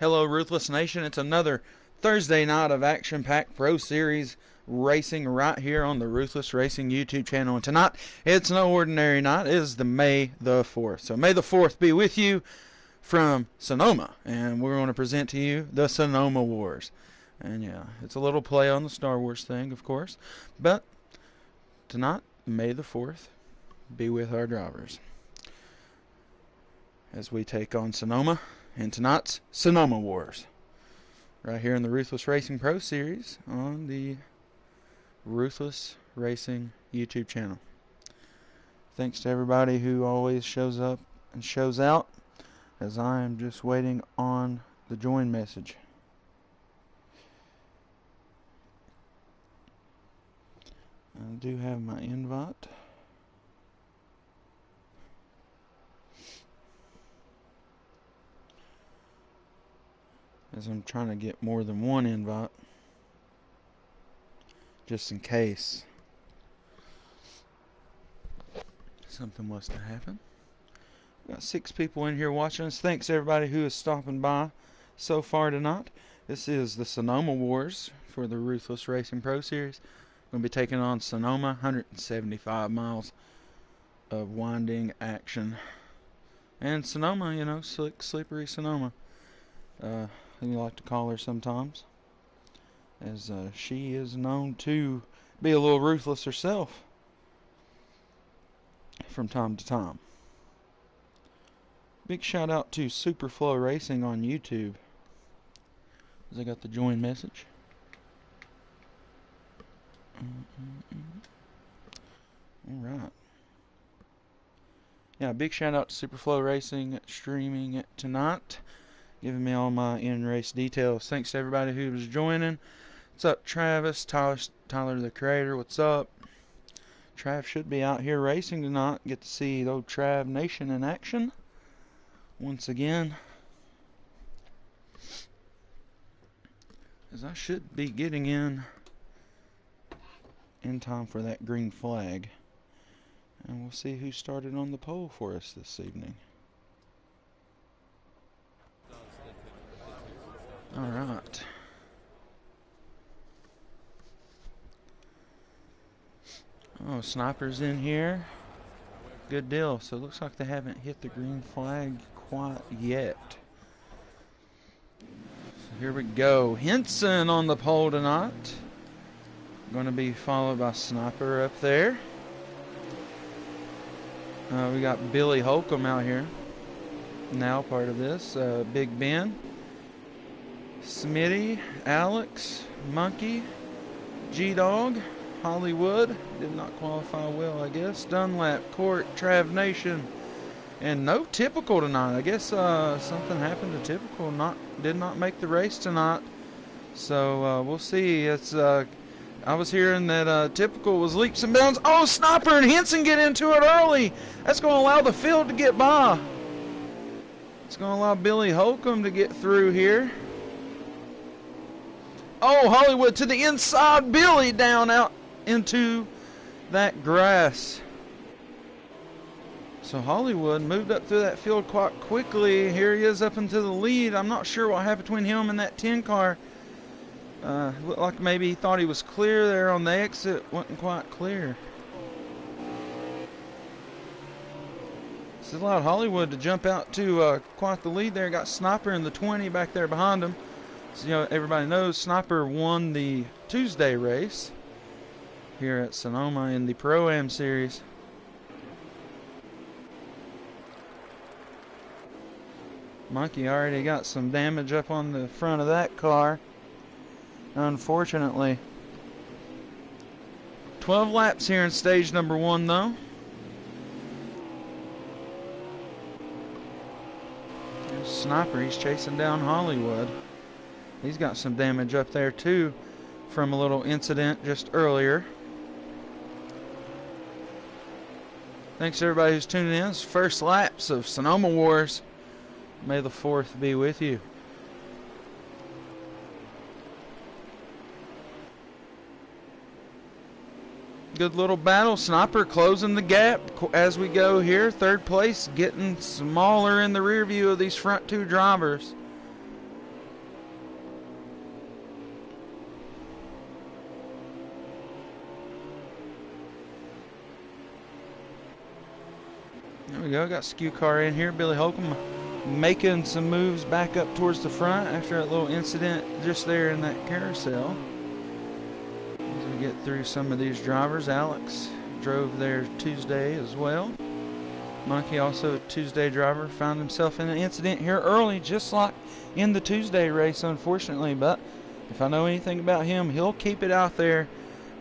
Hello, Ruthless Nation. It's another Thursday night of action-packed Pro Series racing right here on the Ruthless Racing YouTube channel. And tonight, it's no ordinary night. It is the May the 4th. So May the 4th be with you from Sonoma. And we're going to present to you the Sonoma Wars. And yeah, it's a little play on the Star Wars thing, of course. But tonight, May the 4th, be with our drivers as we take on Sonoma in tonight's Sonoma Wars, right here in the Ruthless Racing Pro Series on the Ruthless Racing YouTube channel. Thanks to everybody who always shows up and shows out, as I am just waiting on the join message. I do have my invite. As I'm trying to get more than one invite, just in case something was to happen. We've got 6 people in here watching us. Thanks everybody who is stopping by so far tonight. This is the Sonoma Wars for the Ruthless Racing Pro Series. We're going to be taking on Sonoma, 175 miles of winding action. And Sonoma, you know, slick, slippery Sonoma. You like to call her sometimes, as she is known to be a little ruthless herself from time to time. Big shout out to Superflow Racing on YouTube, as I got the join message. Alright. Yeah, big shout out to Superflow Racing streaming it tonight, giving me all my in-race details. Thanks to everybody who was joining. What's up, Travis? Tyler the Creator, what's up? Trav should be out here racing tonight. Get to see the old Trav Nation in action once again, as I should be getting in time for that green flag. And we'll see who started on the pole for us this evening. Alright. Oh, Sniper's in here. Good deal. So it looks like they haven't hit the green flag quite yet. So here we go. Henson on the pole tonight. Going to be followed by Sniper up there. We got Billy Holcomb out here. Now part of this. Big Ben. Smitty, Alex, Monkey, G-Dog, Hollywood, did not qualify well, I guess, Dunlap, Court, Trav Nation, and no Typical tonight. I guess something happened to Typical, did not make the race tonight, so we'll see. It's I was hearing that Typical was leaps and bounds. Oh, Sniper and Henson get into it early. That's going to allow the field to get by. It's going to allow Billy Holcomb to get through here. Oh, Hollywood to the inside. Billy down out into that grass. So Hollywood moved up through that field quite quickly. Here he is up into the lead. I'm not sure what happened between him and that 10 car. Looked like maybe he thought he was clear there on the exit. Wasn't quite clear. This allowed Hollywood to jump out to quite the lead there. Got Sniper in the 20 back there behind him. So, you know, everybody knows Sniper won the Tuesday race here at Sonoma in the Pro-Am Series. Monkey already got some damage up on the front of that car, unfortunately. 12 laps here in stage number 1, though. There's Sniper, he's chasing down Hollywood. He's got some damage up there too from a little incident just earlier. Thanks to everybody who's tuning in. It's first laps of Sonoma Wars. May the 4th be with you. Good little battle. Sniper closing the gap as we go here. Third place getting smaller in the rear view of these front two drivers. There we go. Got skew car in here. Billy Holcomb making some moves back up towards the front after that little incident just there in that carousel. As we get through some of these drivers, Alex drove there Tuesday as well. Monkey, also a Tuesday driver, found himself in an incident here early, just like in the Tuesday race, unfortunately. But if I know anything about him, he'll keep it out there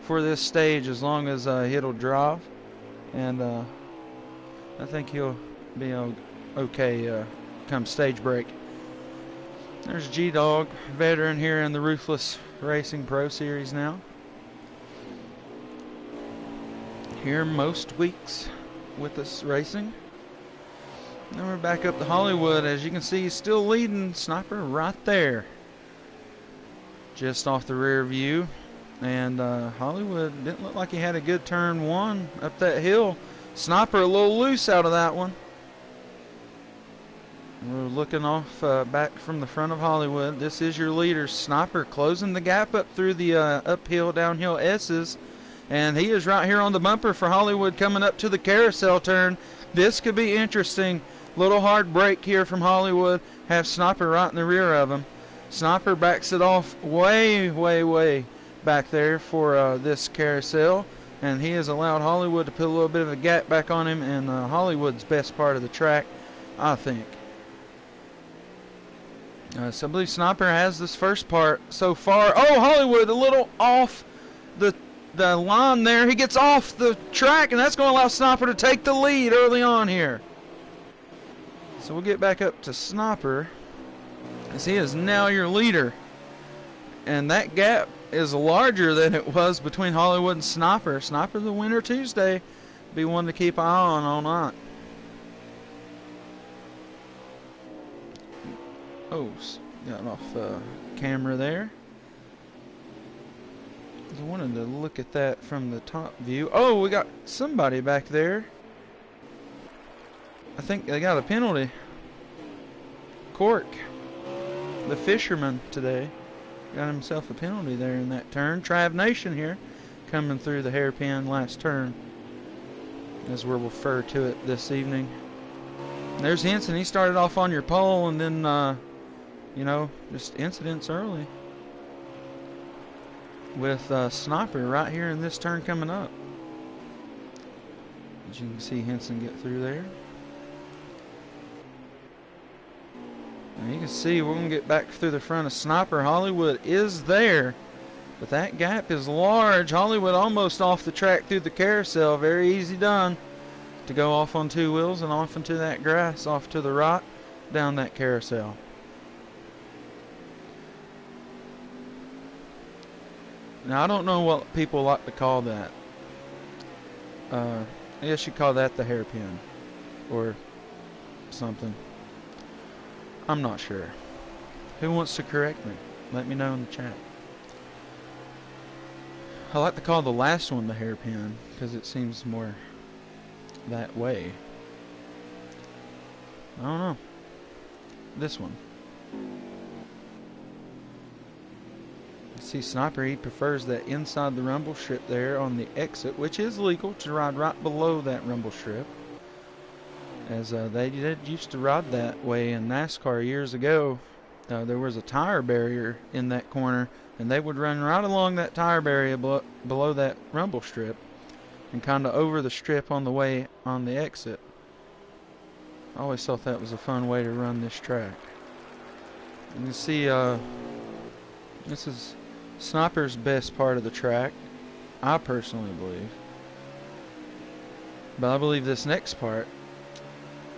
for this stage as long as it'll drive. And I think he'll be okay come stage break. There's G-Dog, veteran here in the Ruthless Racing Pro Series now. Here most weeks with us racing. Then we're back up to Hollywood. As you can see, he's still leading. Sniper right there, just off the rear view. And Hollywood didn't look like he had a good turn one up that hill. Sniper a little loose out of that one. We're looking off back from the front of Hollywood. This is your leader, Sniper, closing the gap up through the uphill, downhill S's. And he is right here on the bumper for Hollywood coming up to the carousel turn. This could be interesting. Little hard break here from Hollywood. Have Sniper right in the rear of him. Sniper backs it off way, way, way back there for this carousel. And he has allowed Hollywood to put a little bit of a gap back on him. And Hollywood's best part of the track, I think. So I believe Sniper has this first part so far. Oh, Hollywood a little off the line there. He gets off the track, and that's going to allow Sniper to take the lead early on here. So we'll get back up to Sniper, as he is now your leader. And that gap is larger than it was between Hollywood and Sniper. Sniper the winner Tuesday. Be one to keep an eye on all night. Oh, got off camera there. I wanted to look at that from the top view. Oh, we got somebody back there. I think they got a penalty. Cork, the fisherman today, got himself a penalty there in that turn. Trav Nation here, coming through the hairpin last turn, as we'll refer to it this evening. There's Henson. He started off on your pole, and then, you know, just incidents early with Sniper right here in this turn coming up. As you can see Henson get through there. And you can see we're going to get back through the front of Sniper. Hollywood is there, but that gap is large. Hollywood almost off the track through the carousel. Very easy done to go off on two wheels and off into that grass off to the right down that carousel. Now, I don't know what people like to call that. I guess you call that the hairpin or something. I'm not sure. Who wants to correct me? Let me know in the chat. I like to call the last one the hairpin because it seems more that way. I don't know. This one. See Sniper, he prefers that inside the rumble strip there on the exit, which is legal to ride right below that rumble strip, as they used to ride that way in NASCAR years ago. There was a tire barrier in that corner, and they would run right along that tire barrier below that rumble strip and kind of over the strip on the way on the exit. I always thought that was a fun way to run this track. And you see this is Sniper's best part of the track, I personally believe. But I believe this next part,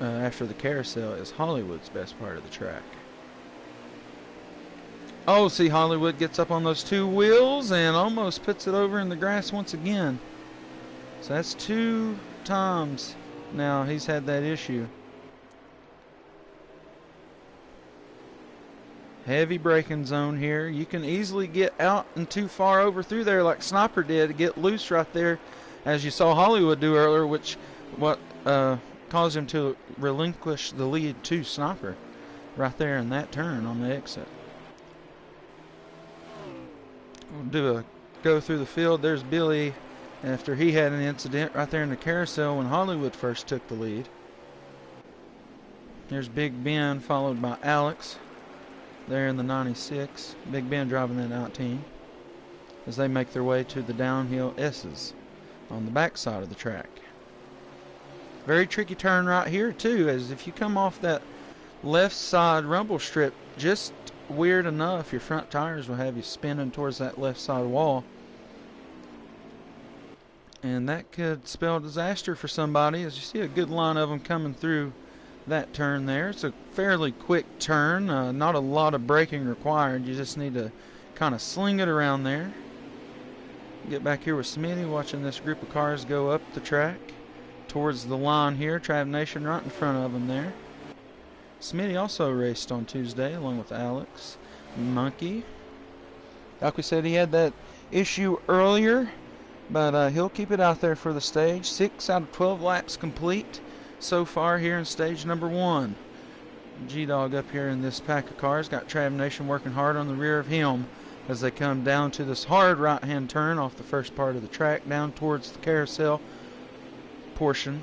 after the carousel, is Hollywood's best part of the track. Oh, see, Hollywood gets up on those two wheels and almost puts it over in the grass once again. So that's 2 times now he's had that issue. Heavy braking zone here. You can easily get out and too far over through there like Sniper did to get loose right there, as you saw Hollywood do earlier, which caused him to relinquish the lead to Sniper right there in that turn on the exit. We'll do a go through the field. There's Billy after he had an incident right there in the carousel when Hollywood first took the lead. Here's Big Ben, followed by Alex there in the 96. Big Ben driving the 19 as they make their way to the downhill S's on the back side of the track. Very tricky turn right here too, as if you come off that left side rumble strip just weird enough, your front tires will have you spinning towards that left side wall, and that could spell disaster for somebody. As you see a good line of them coming through that turn there. It's a fairly quick turn, not a lot of braking required. You just need to kind of sling it around there. Get back here with Smitty, watching this group of cars go up the track towards the line here. Trav Nation right in front of them there. Smitty also raced on Tuesday along with Alex. Monkey, like we said, he had that issue earlier, but he'll keep it out there for the stage. 6 out of 12 laps complete so far here in stage number 1. G-Dog up here in this pack of cars. Got Trav Nation working hard on the rear of him as they come down to this hard right-hand turn off the first part of the track down towards the carousel portion.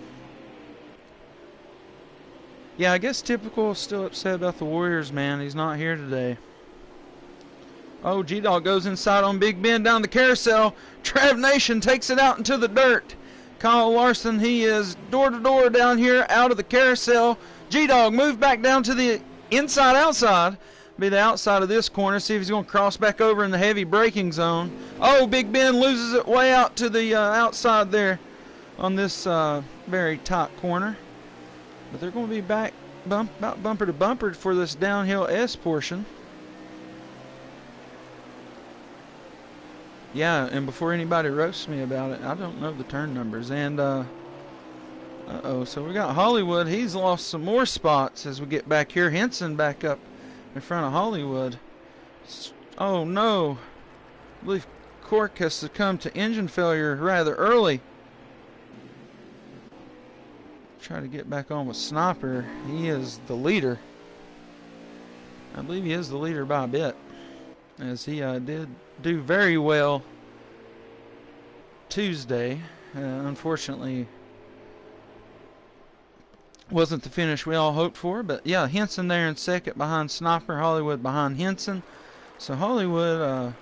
Yeah, I guess Typical is still upset about the Warriors, man. He's not here today. Oh, G-Dog goes inside on Big Ben down the carousel. Trav Nation takes it out into the dirt. Kyle Larson, he is door-to-door down here out of the carousel. G-Dog moved back down to the inside-outside. Be the outside of this corner. See if he's going to cross back over in the heavy braking zone. Oh, Big Ben loses it way out to the outside there on this very tight corner. But they're going to be back about bumper to bumper for this downhill S portion. Yeah, and before anybody roasts me about it, I don't know the turn numbers. And, so we got Hollywood. He's lost some more spots as we get back here. Henson back up in front of Hollywood. Oh, no. I believe Cork has succumbed to engine failure rather early. Try to get back on with Sniper. He is the leader. I believe he is the leader by a bit, as he did do very well Tuesday. Unfortunately, wasn't the finish we all hoped for. But yeah, Henson there in second behind Sniper. Hollywood behind Henson. So Hollywood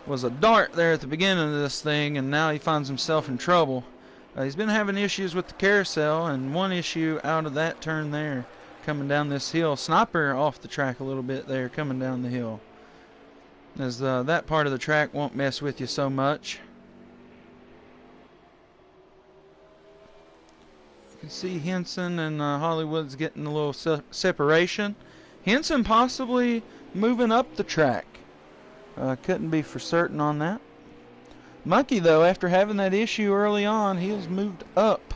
was a dart there at the beginning of this thing, and now he finds himself in trouble. He's been having issues with the carousel, and one issue out of that turn there coming down this hill. Sniper off the track a little bit there coming down the hill, as that part of the track won't mess with you so much. You can see Henson and Hollywood's getting a little separation. Henson possibly moving up the track. Couldn't be for certain on that. Monkey, though, after having that issue early on, he has moved up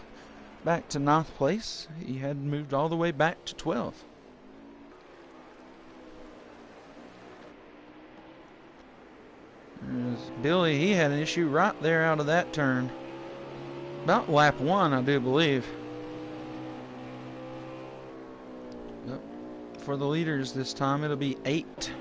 back to 9th place. He had moved all the way back to 12th. There's Billy, he had an issue right there out of that turn. About lap 1, I do believe. Yep. For the leaders this time, it'll be 8.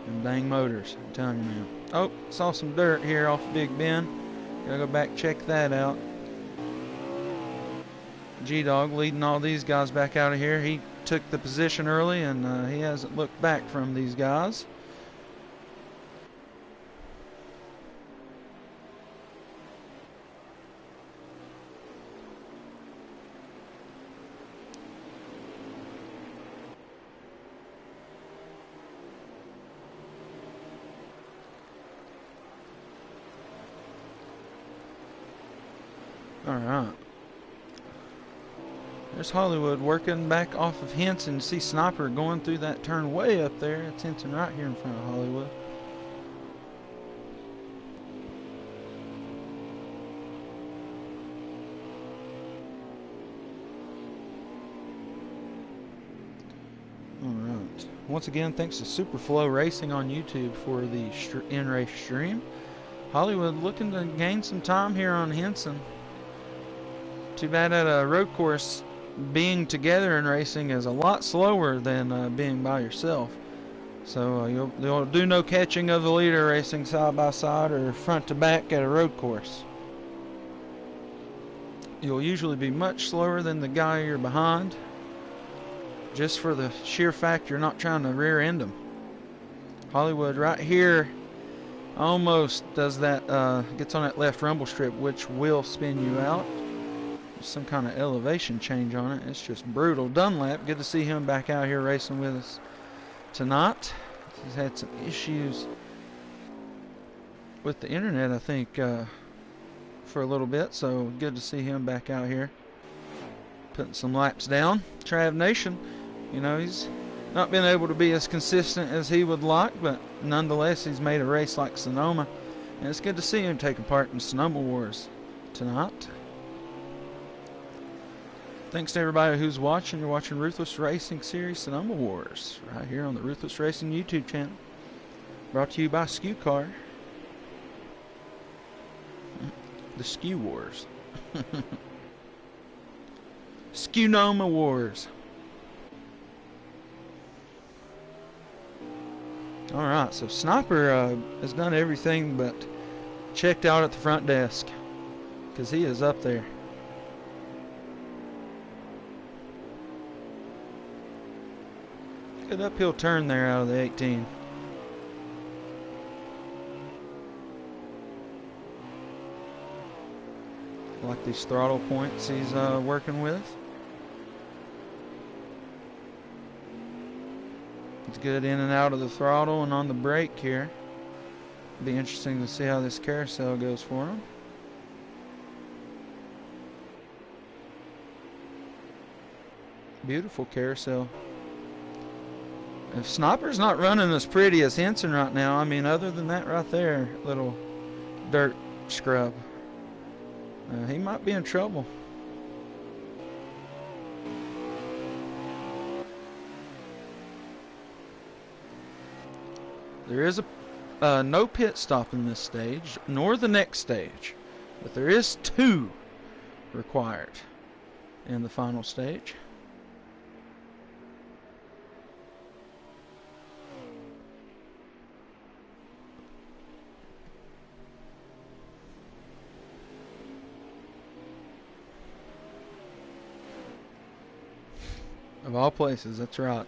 And dang motors, I'm telling you now. Oh, saw some dirt here off Big Ben. Gotta go back check that out. G-Dog leading all these guys back out of here. He took the position early, and he hasn't looked back from these guys. Alright. There's Hollywood working back off of Henson. See Sniper going through that turn way up there. It's Henson right here in front of Hollywood. Alright. Once again, thanks to Superflow Racing on YouTube for the in-race stream. Hollywood looking to gain some time here on Henson. Too bad at a road course, being together in racing is a lot slower than being by yourself. So you'll do no catching of the leader racing side by side or front to back at a road course. You'll usually be much slower than the guy you're behind, just for the sheer fact you're not trying to rear end them. Hollywood right here almost does that, gets on that left rumble strip, which will spin you out. There's some kind of elevation change on it. It's just brutal. Dunlap, good to see him back out here racing with us tonight. He's had some issues with the internet, I think, for a little bit, so good to see him back out here putting some laps down. Trav Nation, you know, he's not been able to be as consistent as he would like, but nonetheless he's made a race like Sonoma, and it's good to see him taking part in Sonoma Wars tonight. Thanks to everybody who's watching. You're watching Ruthless Racing Series Sonoma Wars right here on the Ruthless Racing YouTube channel, brought to you by Skew Car. The Skew Wars. Skew-Noma Wars. Alright, so Sniper has done everything but checked out at the front desk, because he is up there. Good uphill turn there out of the 18. I like these throttle points he's working with. He's good in and out of the throttle and on the brake here. Be interesting to see how this carousel goes for him. Beautiful carousel. If Sniper's not running as pretty as Henson right now, I mean, other than that right there, little dirt scrub, he might be in trouble. There is a no pit stop in this stage, nor the next stage, but there is 2 required in the final stage. Of all places, that's right.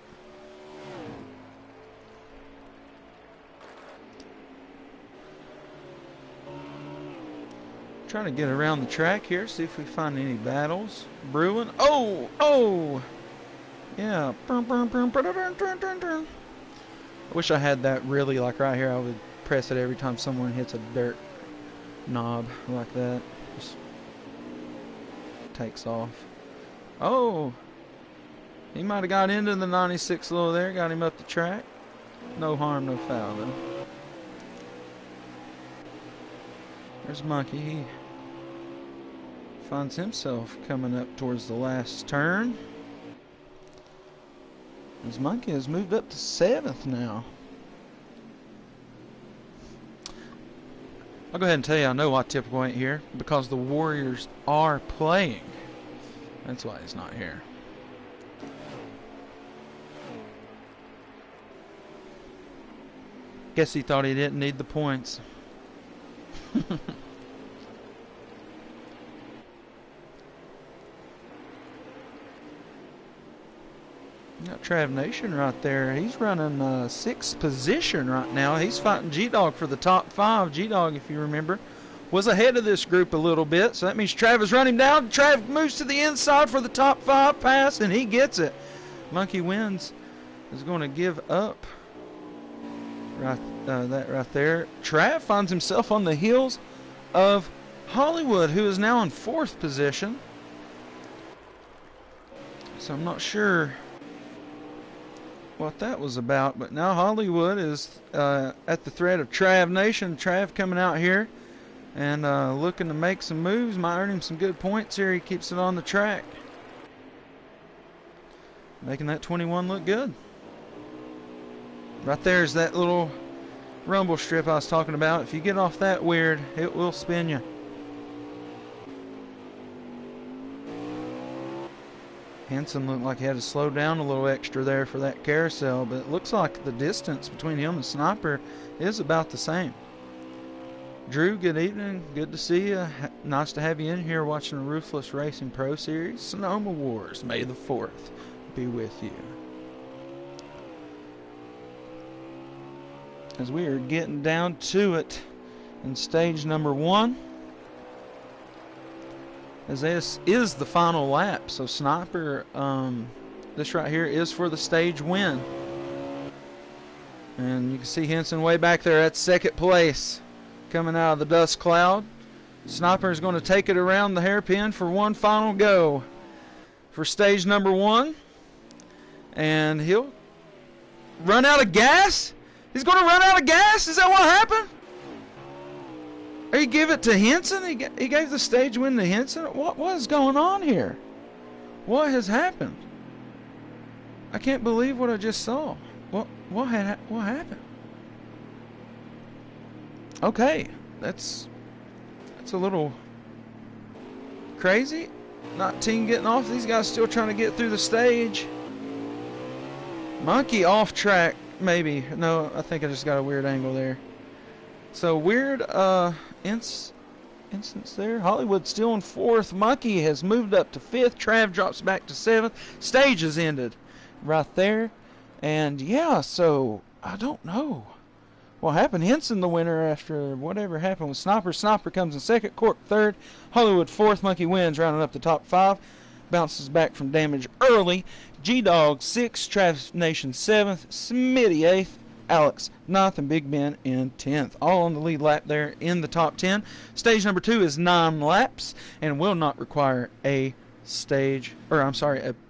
Trying to get around the track here, see if we find any battles brewing. Oh! Yeah. I wish I had that really, like right here. I would press it every time someone hits a dirt knob like that. Just takes off. Oh! He might have got into the 96 low there, got him up the track. No harm, no foul though. There's Monkey. He finds himself coming up towards the last turn. His Monkey has moved up to 7th now. I'll go ahead and tell you I know why Typical ain't here. Because the Warriors are playing. That's why he's not here. Guess he thought he didn't need the points. Got Trav Nation right there. He's running 6th position right now. He's fighting G-Dog for the top 5. G-Dog, if you remember, was ahead of this group a little bit. So that means Trav is running down. Trav moves to the inside for the top 5 pass, and he gets it. Monkey Wins is going to give up. That right there. Trav finds himself on the heels of Hollywood, who is now in 4th position. So I'm not sure what that was about, but now Hollywood is at the threat of Trav Nation. Trav coming out here and looking to make some moves. Might earn him some good points here. He keeps it on the track, making that 21 look good. Right there's that little rumble strip I was talking about. If you get off that weird, it will spin you. Henson looked like he had to slow down a little extra there for that carousel, but it looks like the distance between him and Sniper is about the same. Drew, good evening. Good to see you. Nice to have you in here watching the Ruthless Racing Pro Series. Sonoma Wars, May the 4th be with you. As we are getting down to it in stage number 1. As this is the final lap. So Sniper, this right here is for the stage win. And you can see Henson way back there at second place. Coming out of the dust cloud. Sniper is going to take it around the hairpin for one final go for stage number 1. And he'll run out of gas? He's going to run out of gas? Is that what happened? Or he give it to Henson? He gave the stage win to Henson? What is going on here? What has happened? I can't believe what I just saw. What happened? Okay, that's a little crazy. 19 getting off. These guys still trying to get through the stage. Monkey off track, maybe. No, I think I just got a weird angle there. So weird instance there. Hollywood still in 4th. Monkey has moved up to 5th. Trav drops back to 7th. Stage has ended right there. And yeah, so I don't know what happened. Henson the winner after whatever happened with Sniper. Sniper comes in 2nd, Cork 3rd, Hollywood 4th. Monkey wins, rounding up the top 5. Bounces back from damage early. G-Dog 6th, Trav Nation 7th, Smitty 8th, Alex 9th, and Big Ben in 10th. All on the lead lap there in the top 10. Stage number 2 is 9 laps and will not require a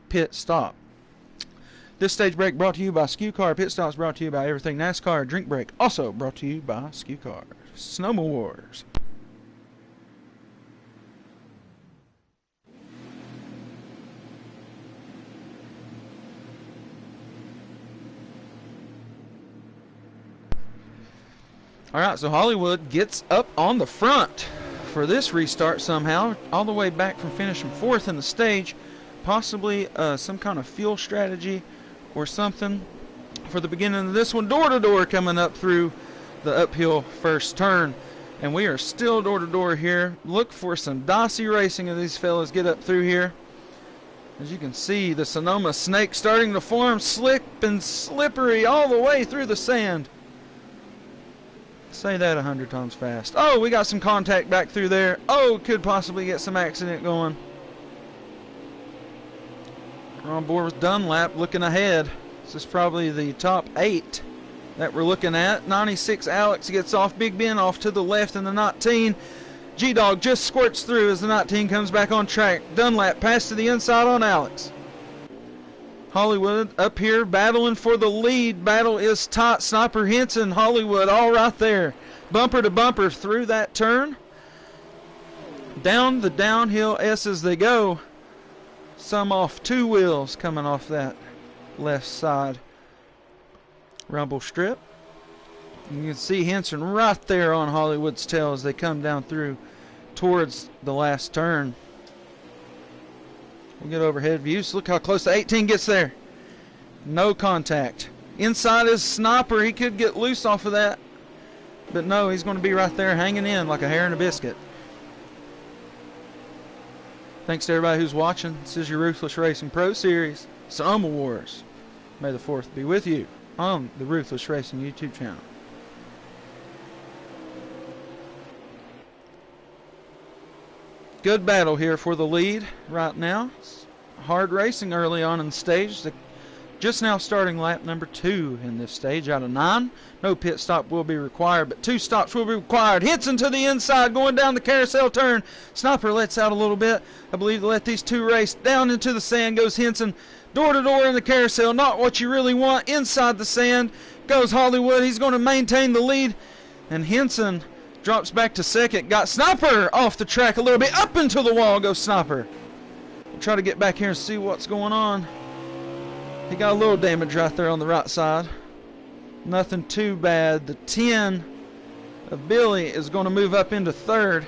pit stop. This stage break brought to you by SKU Car. Pit stops brought to you by Everything NASCAR. Drink break also brought to you by SKU Car. Sonoma Wars. Alright, so Hollywood gets up on the front for this restart somehow. All the way back from finishing 4th in the stage. Possibly some kind of fuel strategy or something for the beginning of this one. Door to door coming up through the uphill first turn. And we are still door to door here. Look for some dicey racing of these fellas get up through here. As you can see, the Sonoma snake starting to form, slick and slippery all the way through the sand. Say that 100 times fast. Oh, we got some contact back through there. Oh, could possibly get some accident going. We're on board with Dunlap looking ahead. This is probably the top 8 that we're looking at. 96 Alex gets off. Big Ben off to the left in the 19. G-Dog just squirts through as the 19 comes back on track. Dunlap pass to the inside on Alex. Hollywood up here battling for the lead. Battle is tight. Sniper Henson, Hollywood all right there. Bumper to bumper through that turn. Down the downhill S as they go. Some off 2 wheels coming off that left side rumble strip. You can see Henson right there on Hollywood's tail as they come down through towards the last turn. We'll get overhead views. Look how close the 18 gets there. No contact. Inside is Sniper. He could get loose off of that. But no, he's going to be right there hanging in like a hair in a biscuit. Thanks to everybody who's watching. This is your Ruthless Racing Pro Series, Sonoma Wars. May the 4th be with you on the Ruthless Racing YouTube channel. Good battle here for the lead right now. It's hard racing early on in the stage. Just now starting lap number 2 in this stage out of 9. No pit stop will be required, but 2 stops will be required. Henson to the inside, going down the carousel turn. Sniper lets out a little bit. I believe to let these 2 race. Down into the sand goes Henson. Door to door in the carousel, not what you really want. Inside the sand goes Hollywood. He's going to maintain the lead. And Henson drops back to 2nd. Got Sniper off the track a little bit. Up into the wall goes Sniper. We'll try to get back here and see what's going on. He got a little damage right there on the right side. Nothing too bad. The 10 of Billy is going to move up into 3rd.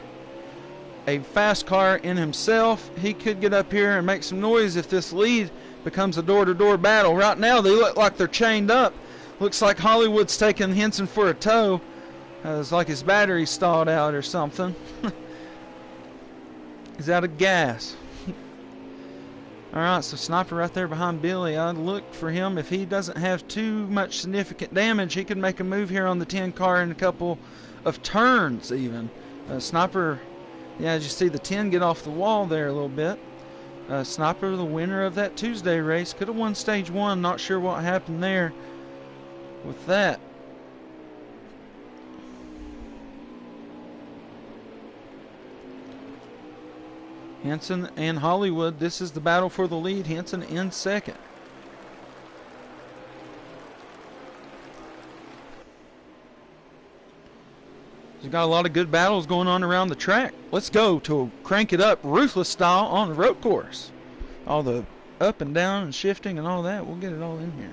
A fast car in himself. He could get up here and make some noise if this lead becomes a door-to-door battle. Right now they look like they're chained up. Looks like Hollywood's taking Henson for a tow. It's like his battery stalled out or something. He's out of gas. Alright, so Sniper right there behind Billy. I'd look for him. If he doesn't have too much significant damage, he could make a move here on the 10 car in a couple of turns even. Sniper, yeah, as you see the 10 get off the wall there a little bit. Sniper, the winner of that Tuesday race, could have won stage 1. Not sure what happened there with that. Henson and Hollywood, this is the battle for the lead. Henson in second. We've got a lot of good battles going on around the track. Let's go to crank it up Ruthless style on the road course. All the up and down and shifting and all that, we'll get it all in here.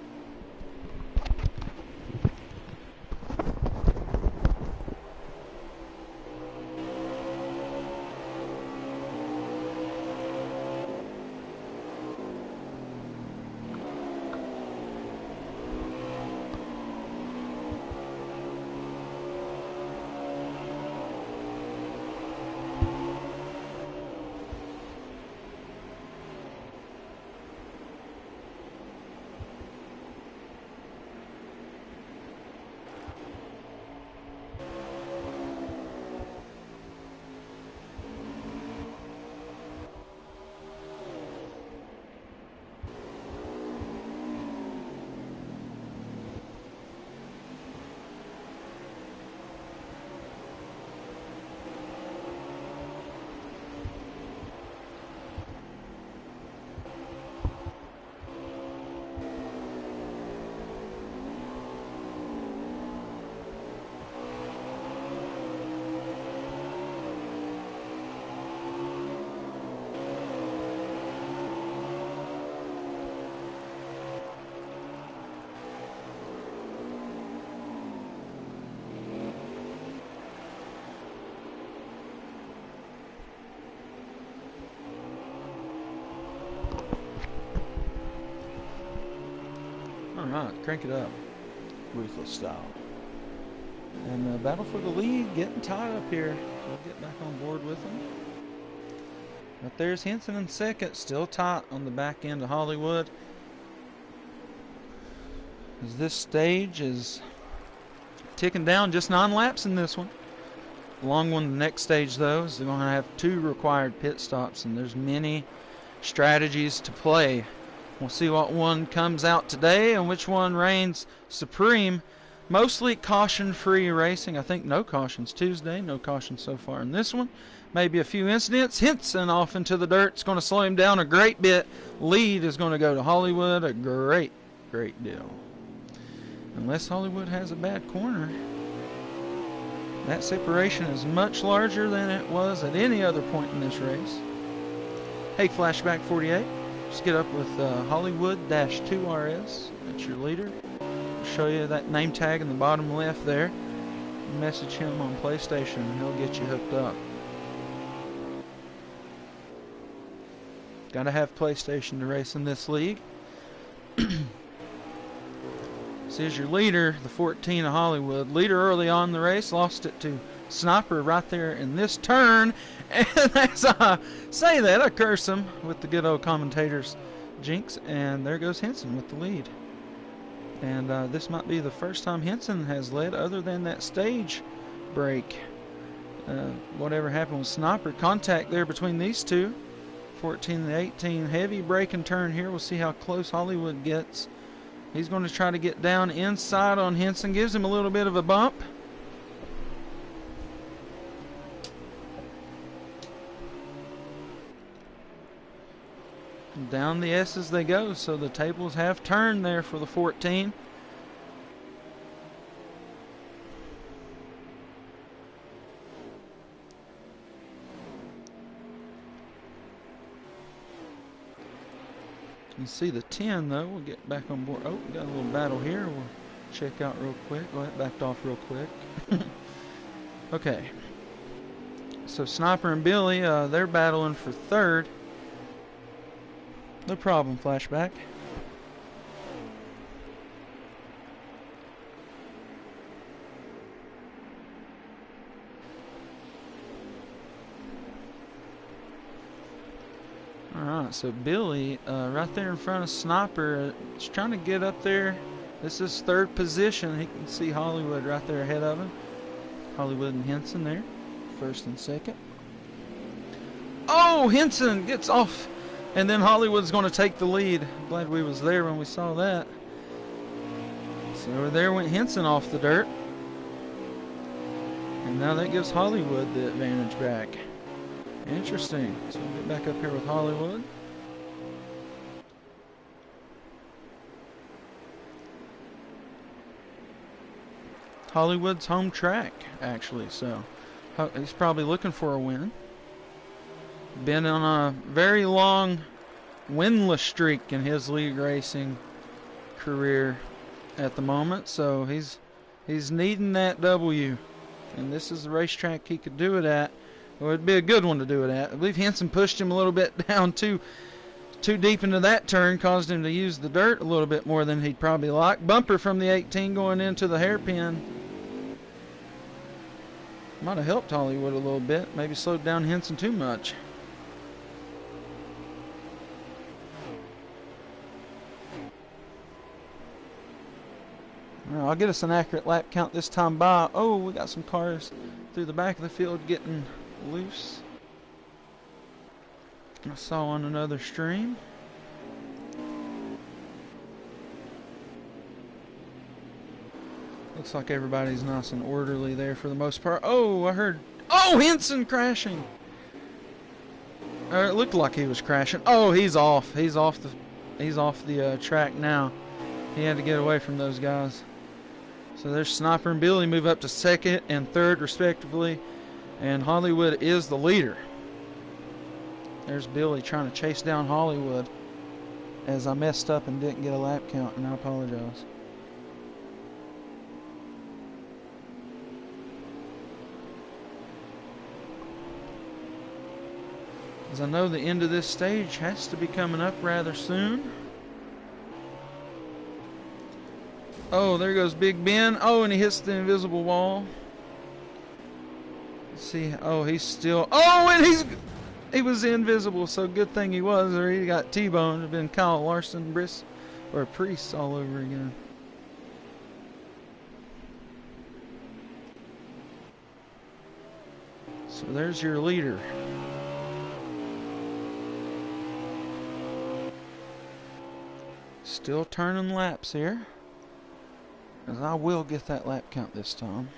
Alright, crank it up. Ruthless style. And battle for the lead, getting tied up here. We'll get back on board with them. But there's Henson in second, still tight on the back end of Hollywood. As this stage is ticking down, just 9 laps in this one. The long one, the next stage though, is they're going to have 2 required pit stops, and there's many strategies to play. We'll see what one comes out today and which one reigns supreme. Mostly caution-free racing. I think no cautions Tuesday. No cautions so far in this one. Maybe a few incidents. Henson off into the dirt. It's going to slow him down a great bit. Lead is going to go to Hollywood. A great deal. Unless Hollywood has a bad corner. That separation is much larger than it was at any other point in this race. Hey, Flashback 48. Just get up with Hollywood-2RS. That's your leader. I'll show you that name tag in the bottom left there. Message him on PlayStation and he'll get you hooked up. Gotta have PlayStation to race in this league. See, as your leader, the 14 of Hollywood. Leader early on in the race, lost it to Sniper right there in this turn. And as I say that, I curse him with the good old commentator's jinx. And there goes Henson with the lead. And this might be the first time Henson has led other than that stage break. Whatever happened with Sniper. Contact there between these two. 14 and 18. Heavy break and turn here. We'll see how close Hollywood gets. He's going to try to get down inside on Henson. Gives him a little bit of a bump. Down the S's they go, so the tables have turned there for the 14. You see the 10 though. We'll get back on board. Oh, we got a little battle here. We'll check out real quick. Well, that backed off real quick. Okay. So Sniper and Billy, they're battling for third. No problem, Flashback. Alright, so Billy, right there in front of Sniper, is trying to get up there. This is third position. He can see Hollywood right there ahead of him. Hollywood and Henson there, first and second. Oh, Henson gets off, and then Hollywood's going to take the lead. Glad we was there when we saw that. So there went Henson off the dirt. And now that gives Hollywood the advantage back. Interesting. So we'll get back up here with Hollywood. Hollywood's home track, actually, so he's probably looking for a win. Been on a very long winless streak in his league racing career at the moment, so he's needing that W, and this is the racetrack he could do it at. Well, it'd be a good one to do it at. I believe Henson pushed him a little bit down too deep into that turn, caused him to use the dirt a little bit more than he'd probably like. Bumper from the 18 going into the hairpin. Might have helped Hollywood a little bit. Maybe slowed down Henson too much. I'll get us an accurate lap count this time by. Oh, we got some cars through the back of the field getting loose. I saw on another stream. Looks like everybody's nice and orderly there for the most part. Oh, I heard. Oh, Henson crashing. It looked like he was crashing. Oh, he's off. He's off the track now. He had to get away from those guys. So there's Sniper and Billy move up to second and third respectively, and Hollywood is the leader. There's Billy trying to chase down Hollywood as I messed up and didn't get a lap count, and I apologize. As I know the end of this stage has to be coming up rather soon. Oh, there goes Big Ben. Oh, and he hits the invisible wall. Let's see. Oh, he's still. Oh, and he was invisible, so good thing he was, or he got T-boned. It'd been Kyle Larson, or Priest all over again. So there's your leader. Still turning laps here, as I will get that lap count this time.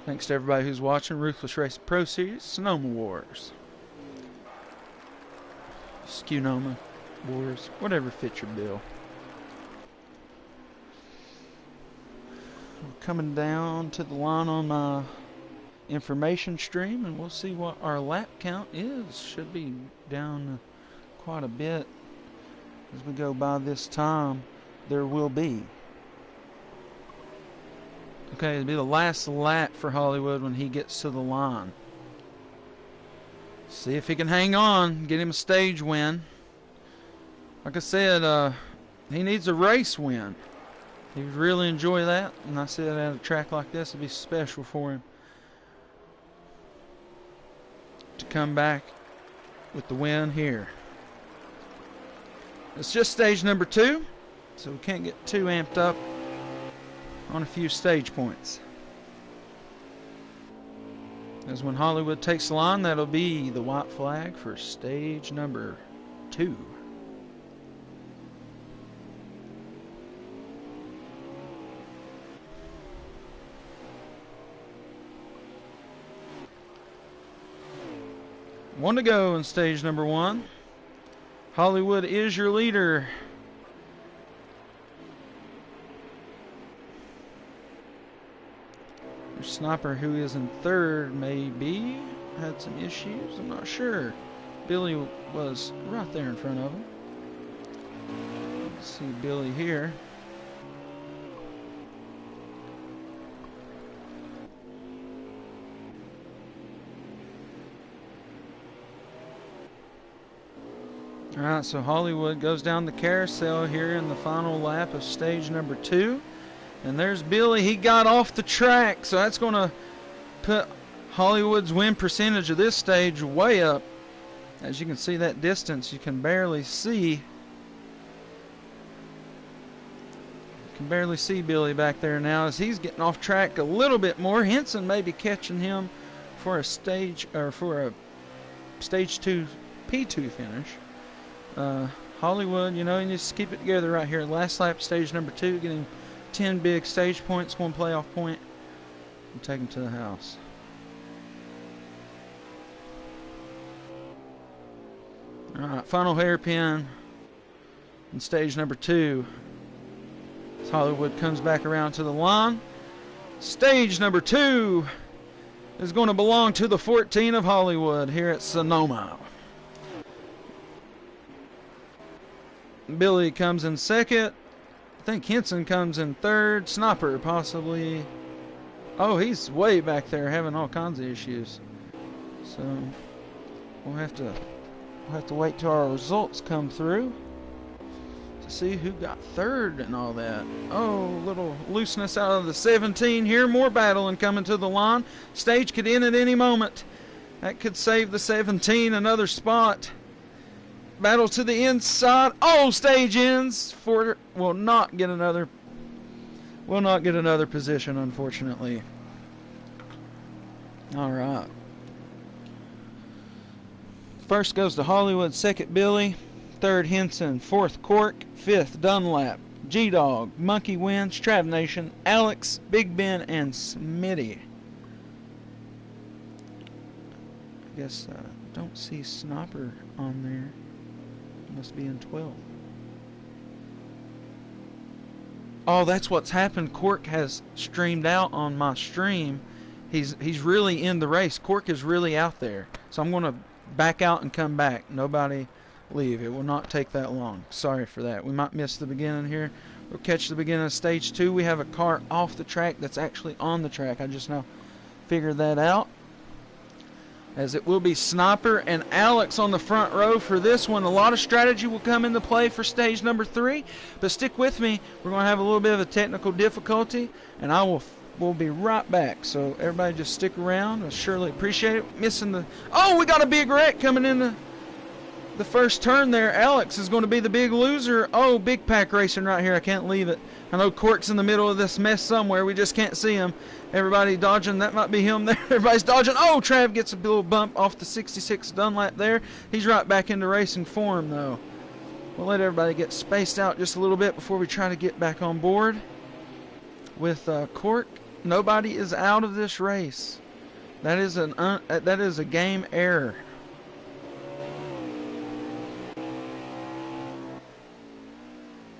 Thanks to everybody who's watching Ruthless Racing Pro Series, Sonoma Wars, Sonoma Wars, whatever fits your bill. We're coming down to the line on my information stream, and we'll see what our lap count is. Should be down quite a bit as we go by this time. There will be. Okay, it'll be the last lap for Hollywood when he gets to the line. See if he can hang on, get him a stage win. Like I said, he needs a race win. He would really enjoy that, and I said at a track like this it'd be special for him to come back with the win here. It's just stage number 2, so we can't get too amped up on a few stage points. As when Hollywood takes the line, that'll be the white flag for stage number 2. One to go in stage number 1. Hollywood is your leader. Your Sniper, who is in third, maybe had some issues. I'm not sure. Billy was right there in front of him. Let's see Billy here. Alright, so Hollywood goes down the carousel here in the final lap of stage number 2. And there's Billy. He got off the track, so that's going to put Hollywood's win percentage of this stage way up. As you can see, that distance you can barely see. You can barely see Billy back there now as he's getting off track a little bit more. Henson may be catching him for a stage 2 P2 finish. Hollywood, you know, you just keep it together right here. Last lap, stage number 2, getting 10 big stage points, 1 playoff point, and take him to the house. All right, final hairpin in stage number 2. As Hollywood comes back around to the line. Stage number 2 is going to belong to the 14 of Hollywood here at Sonoma. Billy comes in second. I think Henson comes in third. Sniper possibly. Oh, he's way back there having all kinds of issues. So we'll have to wait till our results come through to see who got third and all that. Oh, little looseness out of the 17 here. More battling coming to the line. Stage could end at any moment. That could save the 17 another spot. Battle to the inside. Oh, stage ends. Ford will not get another position, unfortunately. All right. First goes to Hollywood, second Billy, third Henson, fourth Cork, fifth Dunlap, G-Dog, Monkey Wins, Trav Nation, Alex, Big Ben, and Smitty. I guess don't see Sniper on there. Must be in 12. Oh, that's what's happened. Cork has streamed out on my stream. He's really in the race. Cork is really out there. So I'm going to back out and come back. Nobody leave. It will not take that long. Sorry for that. We might miss the beginning here. We'll catch the beginning of stage 2. We have a car off the track that's actually on the track. I just now figured that out. As it will be Sniper and Alex on the front row for this one. A lot of strategy will come into play for stage number 3. But stick with me. We're going to have a little bit of a technical difficulty. And we'll be right back. So everybody just stick around. I surely appreciate it. Missing the... Oh, we got a big wreck coming in the first turn there. Alex is going to be the big loser. Oh, big pack racing right here. I can't leave it. I know Cork's in the middle of this mess somewhere. We just can't see him. Everybody dodging. That might be him there. Everybody's dodging. Oh, Trav gets a little bump off the 66 Dunlap there. He's right back into racing form, though. We'll let everybody get spaced out just a little bit before we try to get back on board with Cork. Nobody is out of this race. That is a game error.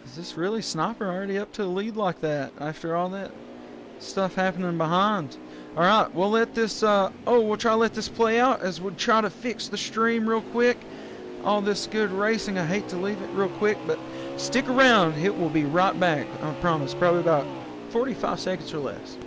Is this really Sniper already up to the lead like that after all that stuff happening behind? All right, we'll let this. We'll try to let this play out as we try to fix the stream real quick. All this good racing. I hate to leave it real quick, but stick around. It will be right back. I promise. Probably about 45 seconds or less.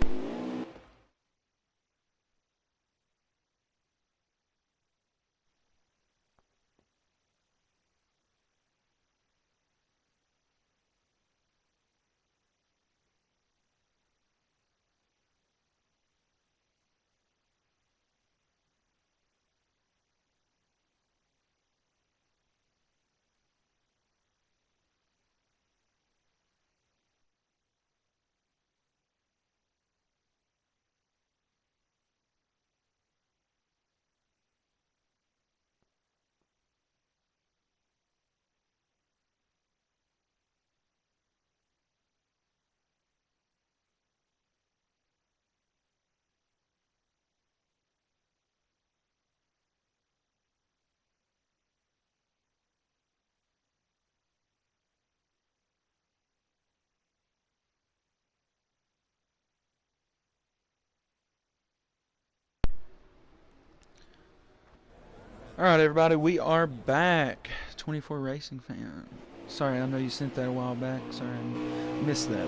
All right, everybody, we are back. 24 Racing Fan. Sorry, I know you sent that a while back. Sorry, I missed that.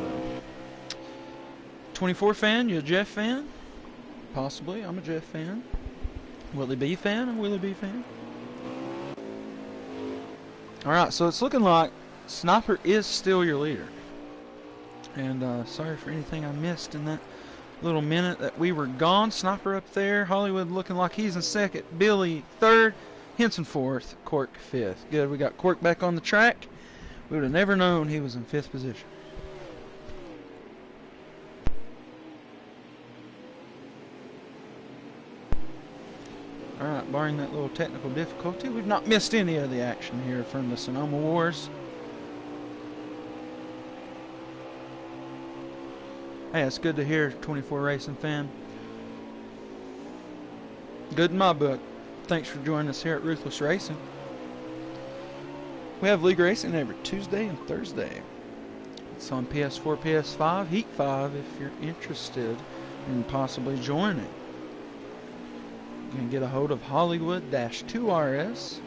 24 fan, you a Jeff fan? Possibly, I'm a Jeff fan. Willie B fan, a Willie B fan. All right, so it's looking like Sniper is still your leader. And sorry for anything I missed in that little minute that we were gone. Sniper up there. Hollywood looking like he's in second. Billy third. Henson fourth. Cork fifth. Good. We got Cork back on the track. We would have never known he was in fifth position. Alright, barring that little technical difficulty, we've not missed any of the action here from the Sonoma Wars. Hey, it's good to hear, 24 Racing fan. Good in my book. Thanks for joining us here at Ruthless Racing. We have league racing every Tuesday and Thursday. It's on PS4, PS5, Heat 5 if you're interested in possibly joining. You can get a hold of Hollywood-2RS.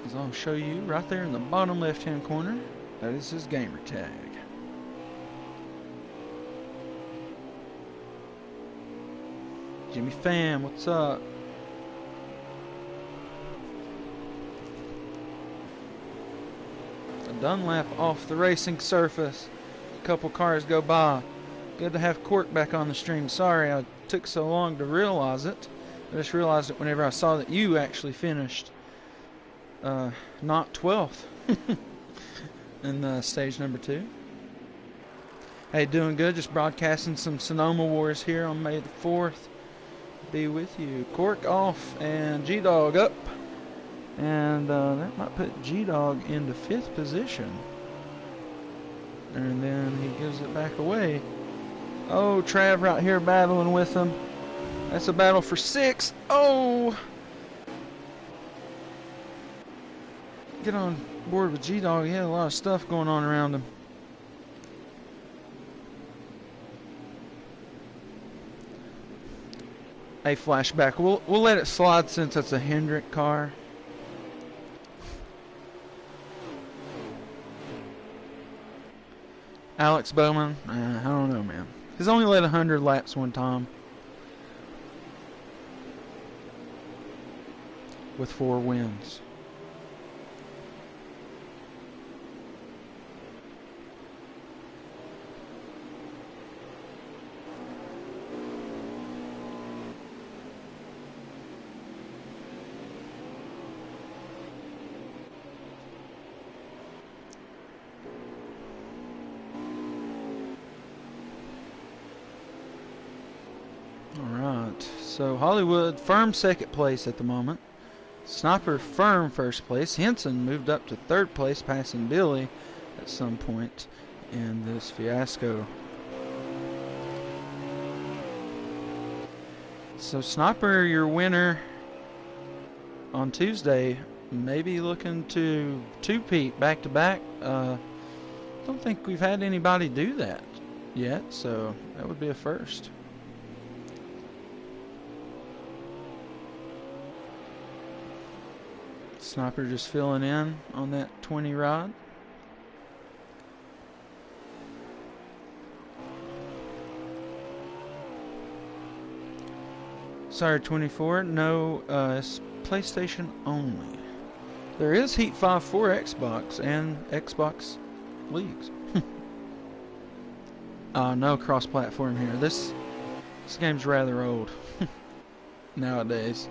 As I'll show you right there in the bottom left-hand corner. That is his gamer tag. Jimmy Pham, what's up? A Dunlap off the racing surface. A couple cars go by. Good to have Cork back on the stream. Sorry I took so long to realize it. I just realized it whenever I saw that you actually finished not 12th in stage number 2. Hey, doing good. Just broadcasting some Sonoma Wars here on May the 4th. Be with you. Cork off and G-Dog up. And that might put G-Dog into 5th position. And then he gives it back away. Oh, Trav right here battling with him. That's a battle for 6. Oh! Get on board with G-Dog. He had a lot of stuff going on around him. A flashback. We'll let it slide since it's a Hendrick car. Alex Bowman. I don't know, man. He's only led 100 laps one time. With 4 wins. Alright, so Hollywood firm second place at the moment. Sniper firm first place. Henson moved up to 3rd place, passing Billy at some point in this fiasco. So Sniper, your winner on Tuesday, maybe looking to two-peat back-to-back. Don't think we've had anybody do that yet, so that would be a first. Sniper just filling in on that 20 rod. Sorry, 24. No, it's PlayStation only. There is Heat 5 for Xbox and Xbox Leagues. No cross-platform here. This game's rather old nowadays.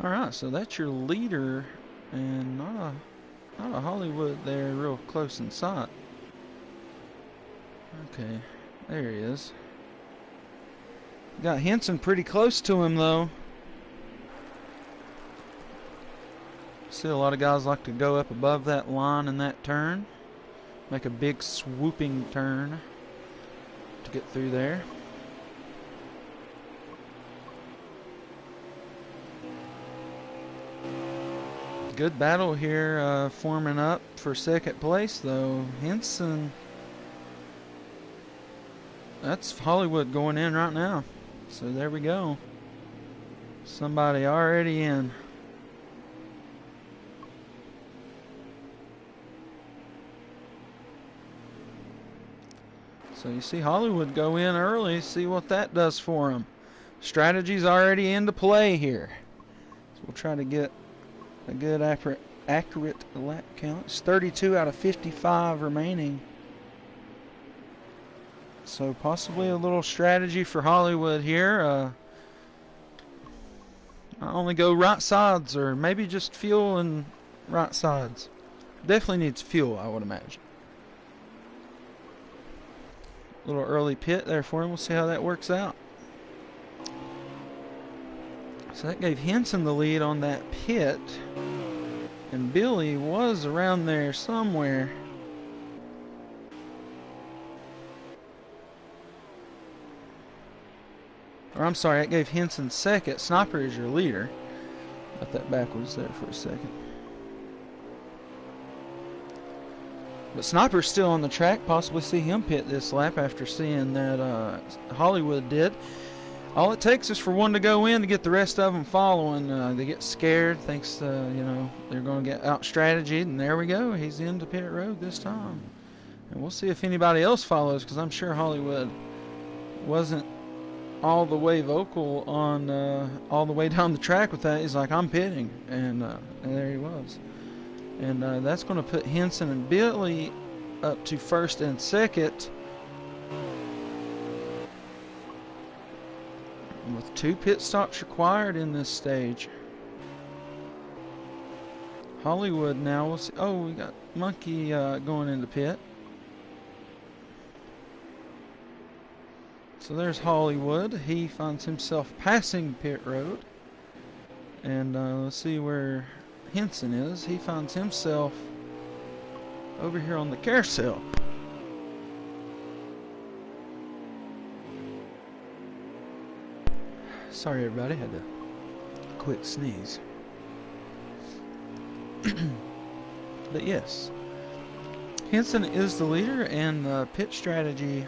Alright, so that's your leader, and not a Hollywood there real close in sight. Okay, there he is. Got Henson pretty close to him though. See, a lot of guys like to go up above that line in that turn. Make a big swooping turn to get through there. Good battle here, forming up for 2nd place though. Henson, that's Hollywood going in right now. So there we go. Somebody already in. So you see Hollywood go in early, see what that does for him. Strategy's already into play here. So we'll try to get a good accurate lap count. It's 32 out of 55 remaining. So possibly a little strategy for Hollywood here. Not only go right sides, or maybe just fuel and right sides. Definitely needs fuel, I would imagine. A little early pit there for him. We'll see how that works out. So that gave Henson the lead on that pit. And Billy was around there somewhere. Or I'm sorry, that gave Henson second. Sniper is your leader. Got that backwards there for a second. But Sniper's still on the track. Possibly see him pit this lap after seeing that Hollywood did. All it takes is for one to go in to get the rest of them following. They get scared, thinks they're going to get out strategied, and there we go. He's into pit road this time. And we'll see if anybody else follows, because I'm sure Hollywood wasn't all the way vocal on all the way down the track with that. He's like, I'm pitting, and there he was. And that's going to put Henson and Billy up to first and second, with 2 pit stops required in this stage. Hollywood now, we'll see. Oh, we got Monkey going into pit. So there's Hollywood. He finds himself passing pit road. And let's see where Henson is. He finds himself over here on the carousel. Sorry everybody, had to quick sneeze. But yes, Henson is the leader, and pit strategy,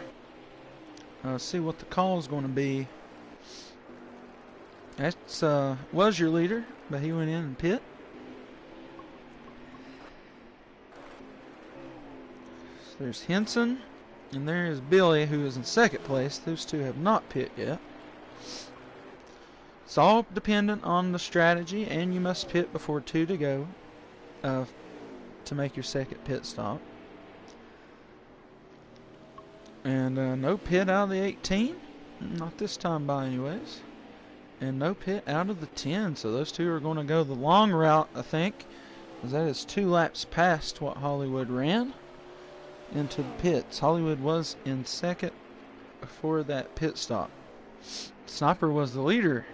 see what the call is going to be. That was your leader, but he went in and pit. So there's Henson, and there is Billy, who is in second place. Those two have not pit yet. It's all dependent on the strategy, and you must pit before 2 to go to make your second pit stop. And no pit out of the 18, not this time by anyways. And no pit out of the 10, so those two are going to go the long route, I think, because that is 2 laps past what Hollywood ran into the pits. Hollywood was in second before that pit stop. Sniper was the leader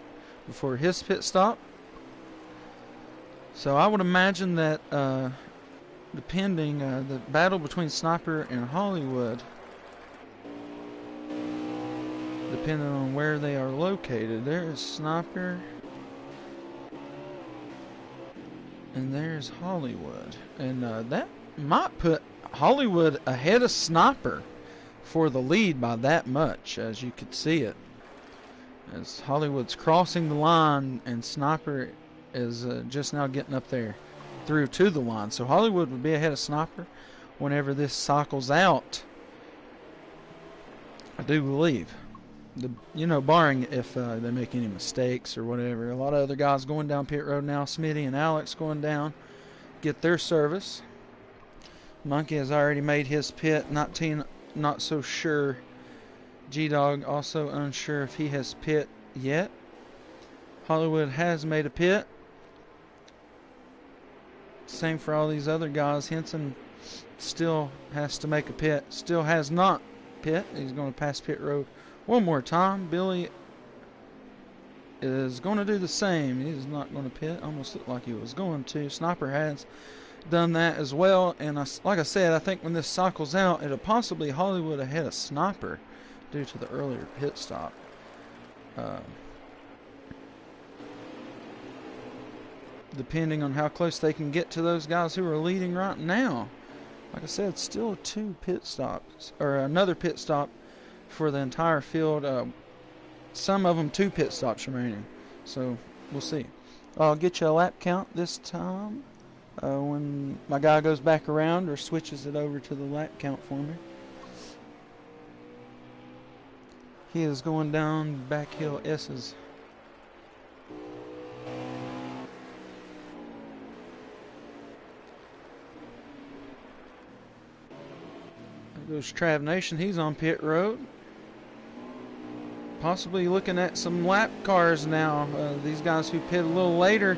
before his pit stop. So I would imagine that depending the battle between Sniper and Hollywood, depending on where they are located, there is Sniper and there's Hollywood, and that might put Hollywood ahead of Sniper for the lead by that much, as you could see it. As Hollywood's crossing the line and Sniper is just now getting up there through to the line. So Hollywood would be ahead of Sniper whenever this cycles out, I do believe. Barring if they make any mistakes or whatever. A lot of other guys going down pit road now. Smitty and Alex going down, get their service. Monkey has already made his pit. 19, not so sure. G-Dog also unsure if he has pit yet. Hollywood has made a pit. Same for all these other guys. Henson still has to make a pit. Still has not pit. He's going to pass pit road one more time. Billy is going to do the same. He's not going to pit. Almost looked like he was going to. Sniper has done that as well. And like I said, I think when this cycles out, it'll possibly Hollywood ahead of Sniper due to the earlier pit stop. Depending on how close they can get to those guys who are leading right now. Like I said, still 2 pit stops, or another pit stop for the entire field. Some of them 2 pit stops remaining. So we'll see. I'll get you a lap count this time when my guy goes back around or switches it over to the lap count for me. He is going down back hill S's. There goes Trav Nation. He's on pit road. Possibly looking at some lap cars now. These guys who pit a little later,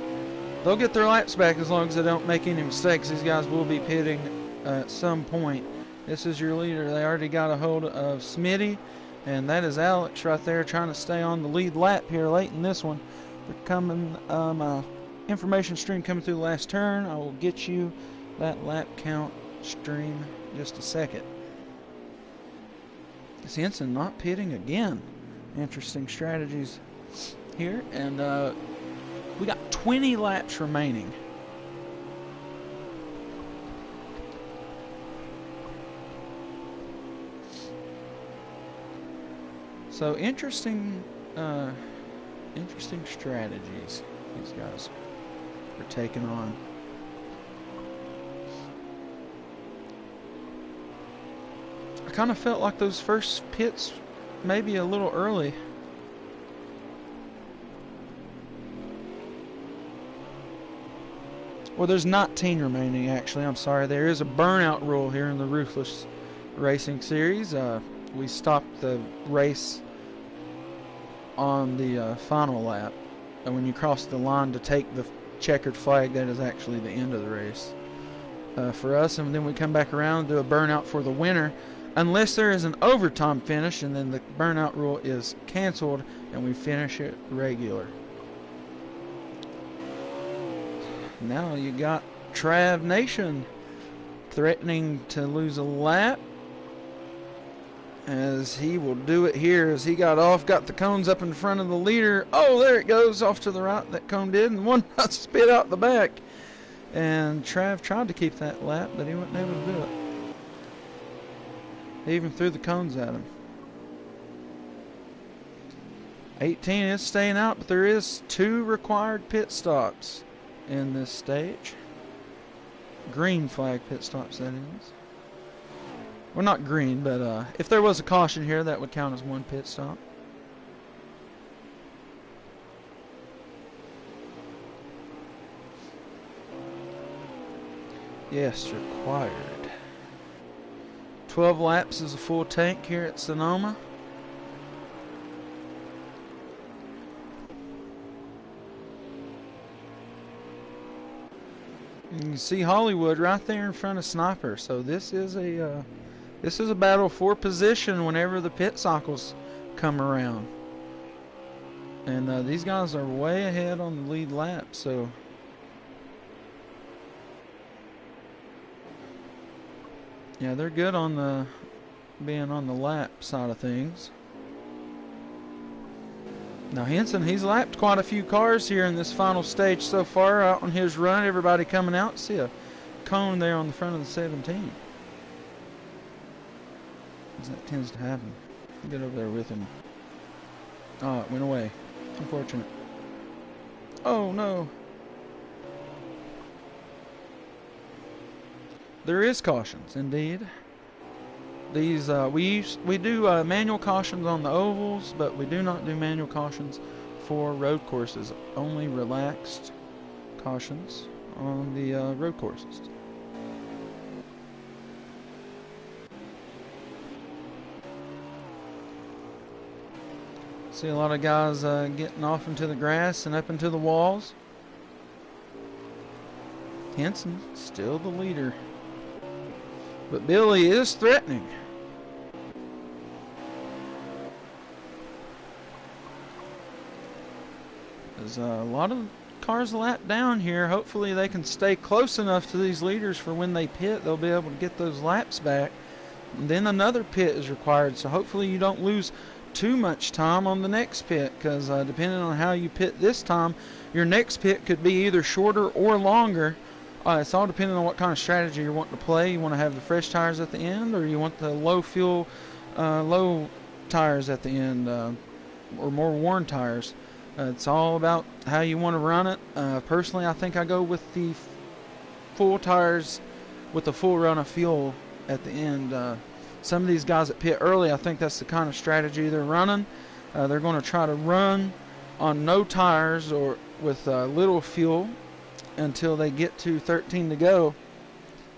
they'll get their laps back as long as they don't make any mistakes. These guys will be pitting at some point. This is your leader. They already got a hold of Smitty, and that is Alex right there trying to stay on the lead lap here late in this one. They're coming, my information stream coming through the last turn. I will get you that lap count stream in just a second. Henson not pitting again. Interesting strategies here, and we got 20 laps remaining. So interesting strategies these guys are taking on. I kind of felt like those first pits maybe a little early. Well, there's 19 remaining actually. I'm sorry. There is a burnout rule here in the Ruthless Racing Series. We stopped the race on the final lap, and when you cross the line to take the checkered flag, that is actually the end of the race for us. And then we come back around and do a burnout for the winner, unless there is an overtime finish, and then the burnout rule is canceled and we finish it regular. Now you got Trav Nation threatening to lose a lap, as he will do it here as he got off, got the cones up in front of the leader. Oh, there it goes off to the right, that cone did, and one spit out the back. And Trav tried to keep that lap, but he wasn't able to do it. He even threw the cones at him. 18 is staying out, but there is 2 required pit stops in this stage. Green flag pit stops, that is. Well, not green, but if there was a caution here, that would count as 1 pit stop. Yes, required. 12 laps is a full tank here at Sonoma. You can see Hollywood right there in front of Sniper. So this is a battle for position whenever the pit cycles come around. And these guys are way ahead on the lead lap. So yeah, they're good on the being on the lap side of things. Now Henson, he's lapped quite a few cars here in this final stage so far out on his run. Everybody coming out. See a cone there on the front of the 17. That tends to happen. Get over there with him. Oh, it went away. Unfortunate. Oh no. There is cautions, indeed. These we do manual cautions on the ovals, but we do not do manual cautions for road courses. Only relaxed cautions on the road courses. See a lot of guys getting off into the grass and up into the walls. Henson still the leader. But Billy is threatening. There's a lot of cars lap down here. Hopefully they can stay close enough to these leaders for when they pit, they'll be able to get those laps back. And then another pit is required. So hopefully you don't lose too much time on the next pit, because depending on how you pit this time, your next pit could be either shorter or longer. It's all depending on what kind of strategy you're wanting to play. You want to have the fresh tires at the end, or you want the low fuel, low tires at the end, or more worn tires. It's all about how you want to run it. Personally, I think I go with the full tires with the full run of fuel at the end. some of these guys that pit early, I think that's the kind of strategy they're running. They're going to try to run on no tires or with little fuel until they get to 13 to go.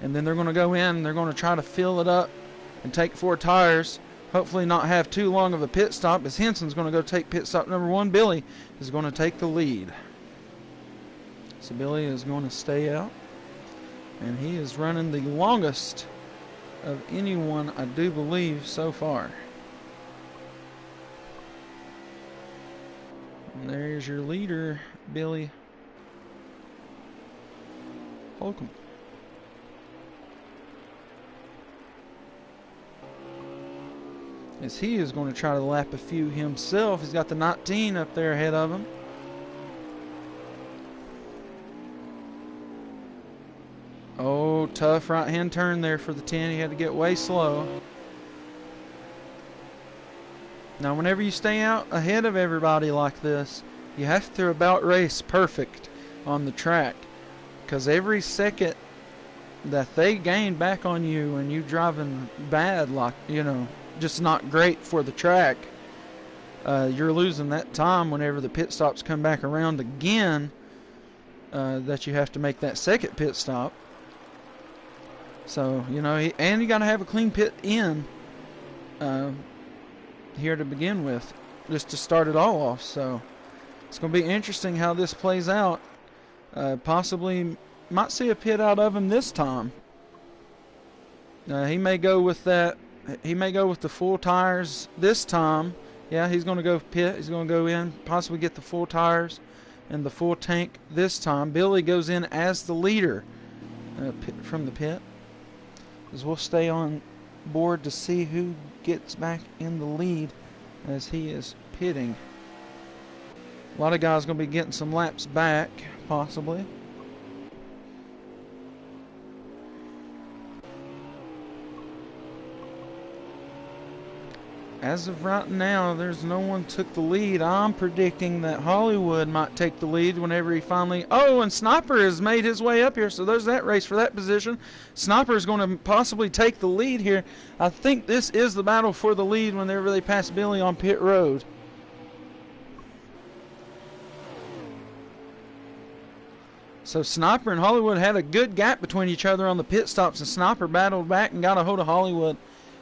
And then they're going to go in and they're going to try to fill it up and take 4 tires. Hopefully not have too long of a pit stop, as Henson's going to go take pit stop number 1. Billy is going to take the lead. So Billy is going to stay out. And he is running the longest of anyone, I do believe, so far. And there's your leader, Billy Holcomb. As he is going to try to lap a few himself. He's got the 19 up there ahead of him. Oh, tough right-hand turn there for the 10. He had to get way slow. Now, whenever you stay out ahead of everybody like this, you have to about race perfect on the track. Because every second that they gain back on you and you driving bad, like, you know, just not great for the track, you're losing that time whenever the pit stops come back around again, that you have to make that second pit stop. So, you know, and you got to have a clean pit in here to begin with, just to start it all off. So it's going to be interesting how this plays out. Possibly might see a pit out of him this time. He may go with that. He may go with the full tires this time. Yeah, he's going to go pit. He's going to go in, possibly get the full tires and the full tank this time. Billy goes in as the leader from the pit. As we'll stay on board to see who gets back in the lead as he is pitting. A lot of guys going to be getting some laps back, possibly. As of right now, there's no one took the lead. I'm predicting that Hollywood might take the lead whenever he finally... Oh, and Sniper has made his way up here, so there's that race for that position. Sniper is going to possibly take the lead here. I think this is the battle for the lead whenever they pass Billy on pit road. So Sniper and Hollywood had a good gap between each other on the pit stops, and Sniper battled back and got a hold of Hollywood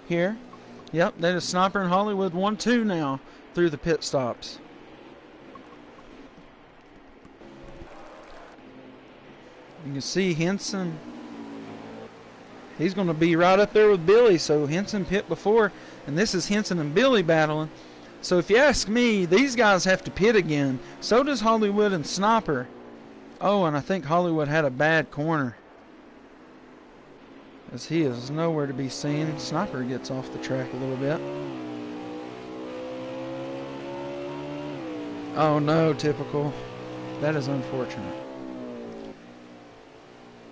here. Yep, there's Sniper and Hollywood 1-2 now through the pit stops. You can see Henson. He's going to be right up there with Billy. So Henson pit before, and this is Henson and Billy battling. So if you ask me, these guys have to pit again. So does Hollywood and Sniper. Oh, and I think Hollywood had a bad corner, as he is nowhere to be seen. Sniper gets off the track a little bit. Oh no, typical. That is unfortunate.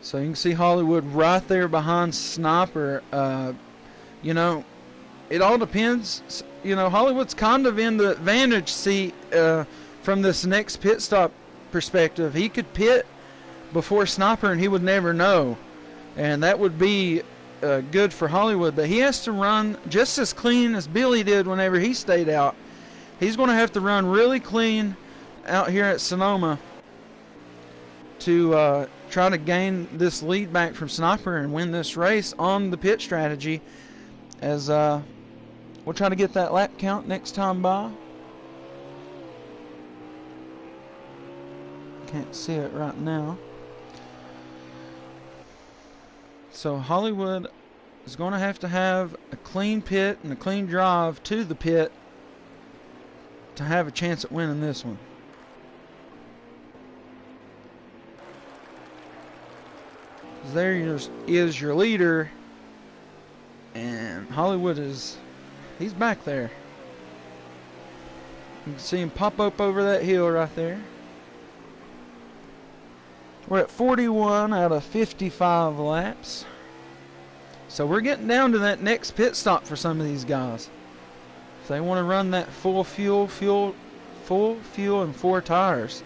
So you can see Hollywood right there behind Sniper. You know, it all depends. You know, Hollywood's kind of in the advantage seat from this next pit stop perspective. He could pit before Sniper and he would never know. And that would be good for Hollywood. But he has to run just as clean as Billy did whenever he stayed out. He's going to have to run really clean out here at Sonoma to try to gain this lead back from Sniper and win this race on the pit strategy. As we'll try to get that lap count next time by. Can't see it right now. So Hollywood is going to have a clean pit and a clean drive to the pit to have a chance at winning this one. There is your leader, and Hollywood he's back there. You can see him pop up over that hill right there. We're at 41 out of 55 laps. So we're getting down to that next pit stop for some of these guys. If they want to run that full fuel and 4 tires.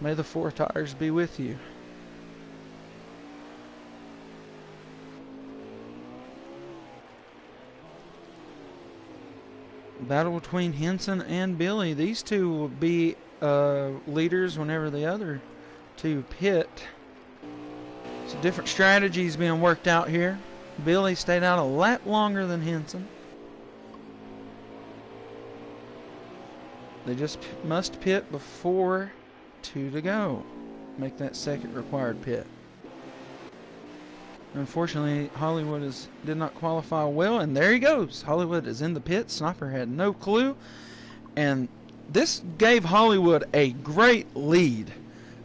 May the 4 tires be with you. Battle between Henson and Billy. These two will be leaders whenever the other two pit. So different strategies being worked out here. Billy stayed out a lap longer than Henson. They just must pit before 2 to go. Make that second required pit. Unfortunately, Hollywood did not qualify well, and there he goes. Hollywood is in the pit. Sniper had no clue, and this gave Hollywood a great lead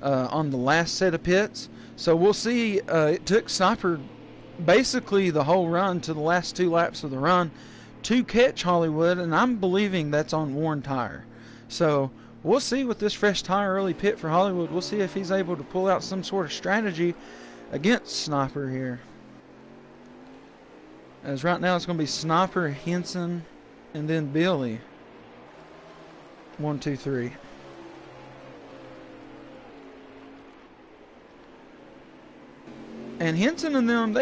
on the last set of pits. So we'll see. It took Sniper basically the whole run to the last 2 laps of the run to catch Hollywood, and I'm believing that's on worn tire. So we'll see with this fresh tire early pit for Hollywood. We'll see if he's able to pull out some sort of strategy against Sniper here. As right now it's going to be Sniper, Henson, and then Billy. 1, 2, 3. And Henson and them,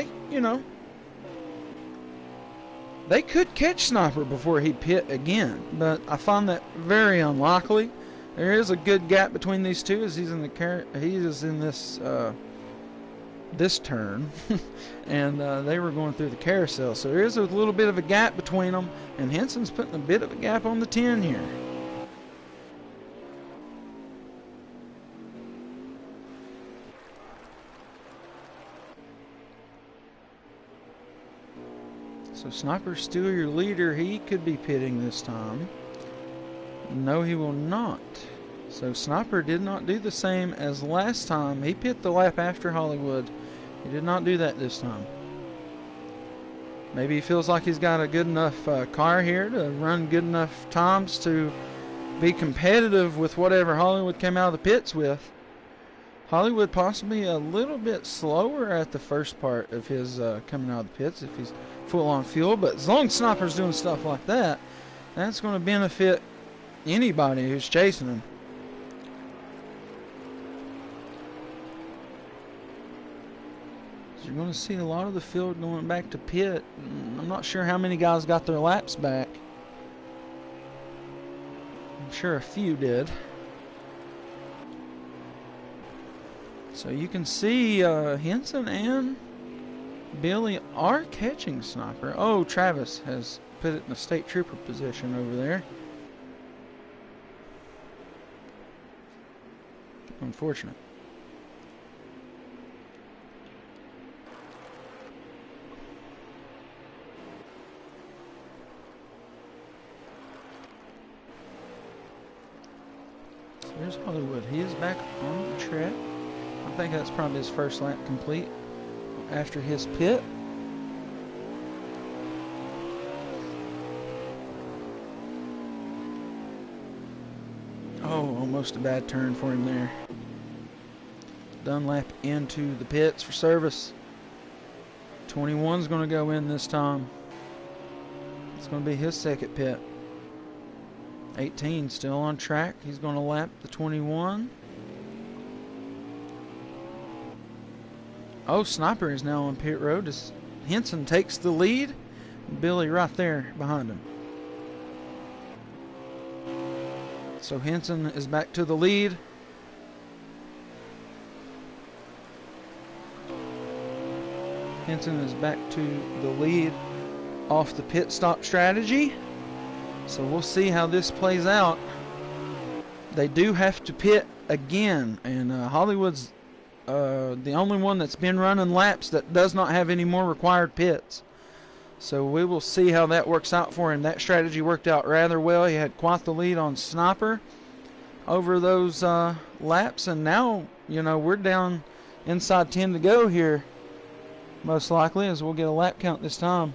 they could catch Sniper before he pit again, but I find that very unlikely. There is a good gap between these two as he is in this turn, and they were going through the carousel, so there is a little bit of a gap between them, and Henson's putting a bit of a gap on the 10 here. So Sniper's still your leader. He could be pitting this time. No, he will not. So Sniper did not do the same as last time. He pit the lap after Hollywood. He did not do that this time. Maybe he feels like he's got a good enough car here to run good enough times to be competitive with whatever Hollywood came out of the pits with. Hollywood possibly a little bit slower at the first part of his coming out of the pits if he's full on fuel, but as long as Sniper's doing stuff like that, that's going to benefit anybody who's chasing him. So you're going to see a lot of the field going back to pit. I'm not sure how many guys got their laps back. I'm sure a few did. So you can see Henson and Billy are catching Sniper. Oh, Travis has put it in a state trooper position over there. Unfortunate. So there's Hollywood. He is back on the track. I think that's probably his first lap complete after his pit. Oh, almost a bad turn for him there. Dunlap into the pits for service. 21's going to go in this time. It's going to be his second pit. 18 still on track. He's going to lap the 21. Oh, Sniper is now on pit road as Henson takes the lead. Billy right there behind him. So Henson is back to the lead. Henson is back to the lead off the pit stop strategy. So we'll see how this plays out. They do have to pit again, and Hollywood's the only one that's been running laps that does not have any more required pits. So we will see how that works out for him. That strategy worked out rather well. He had quite the lead on Sniper over those laps, and now, we're down inside 10 to go here, most likely, as we'll get a lap count this time.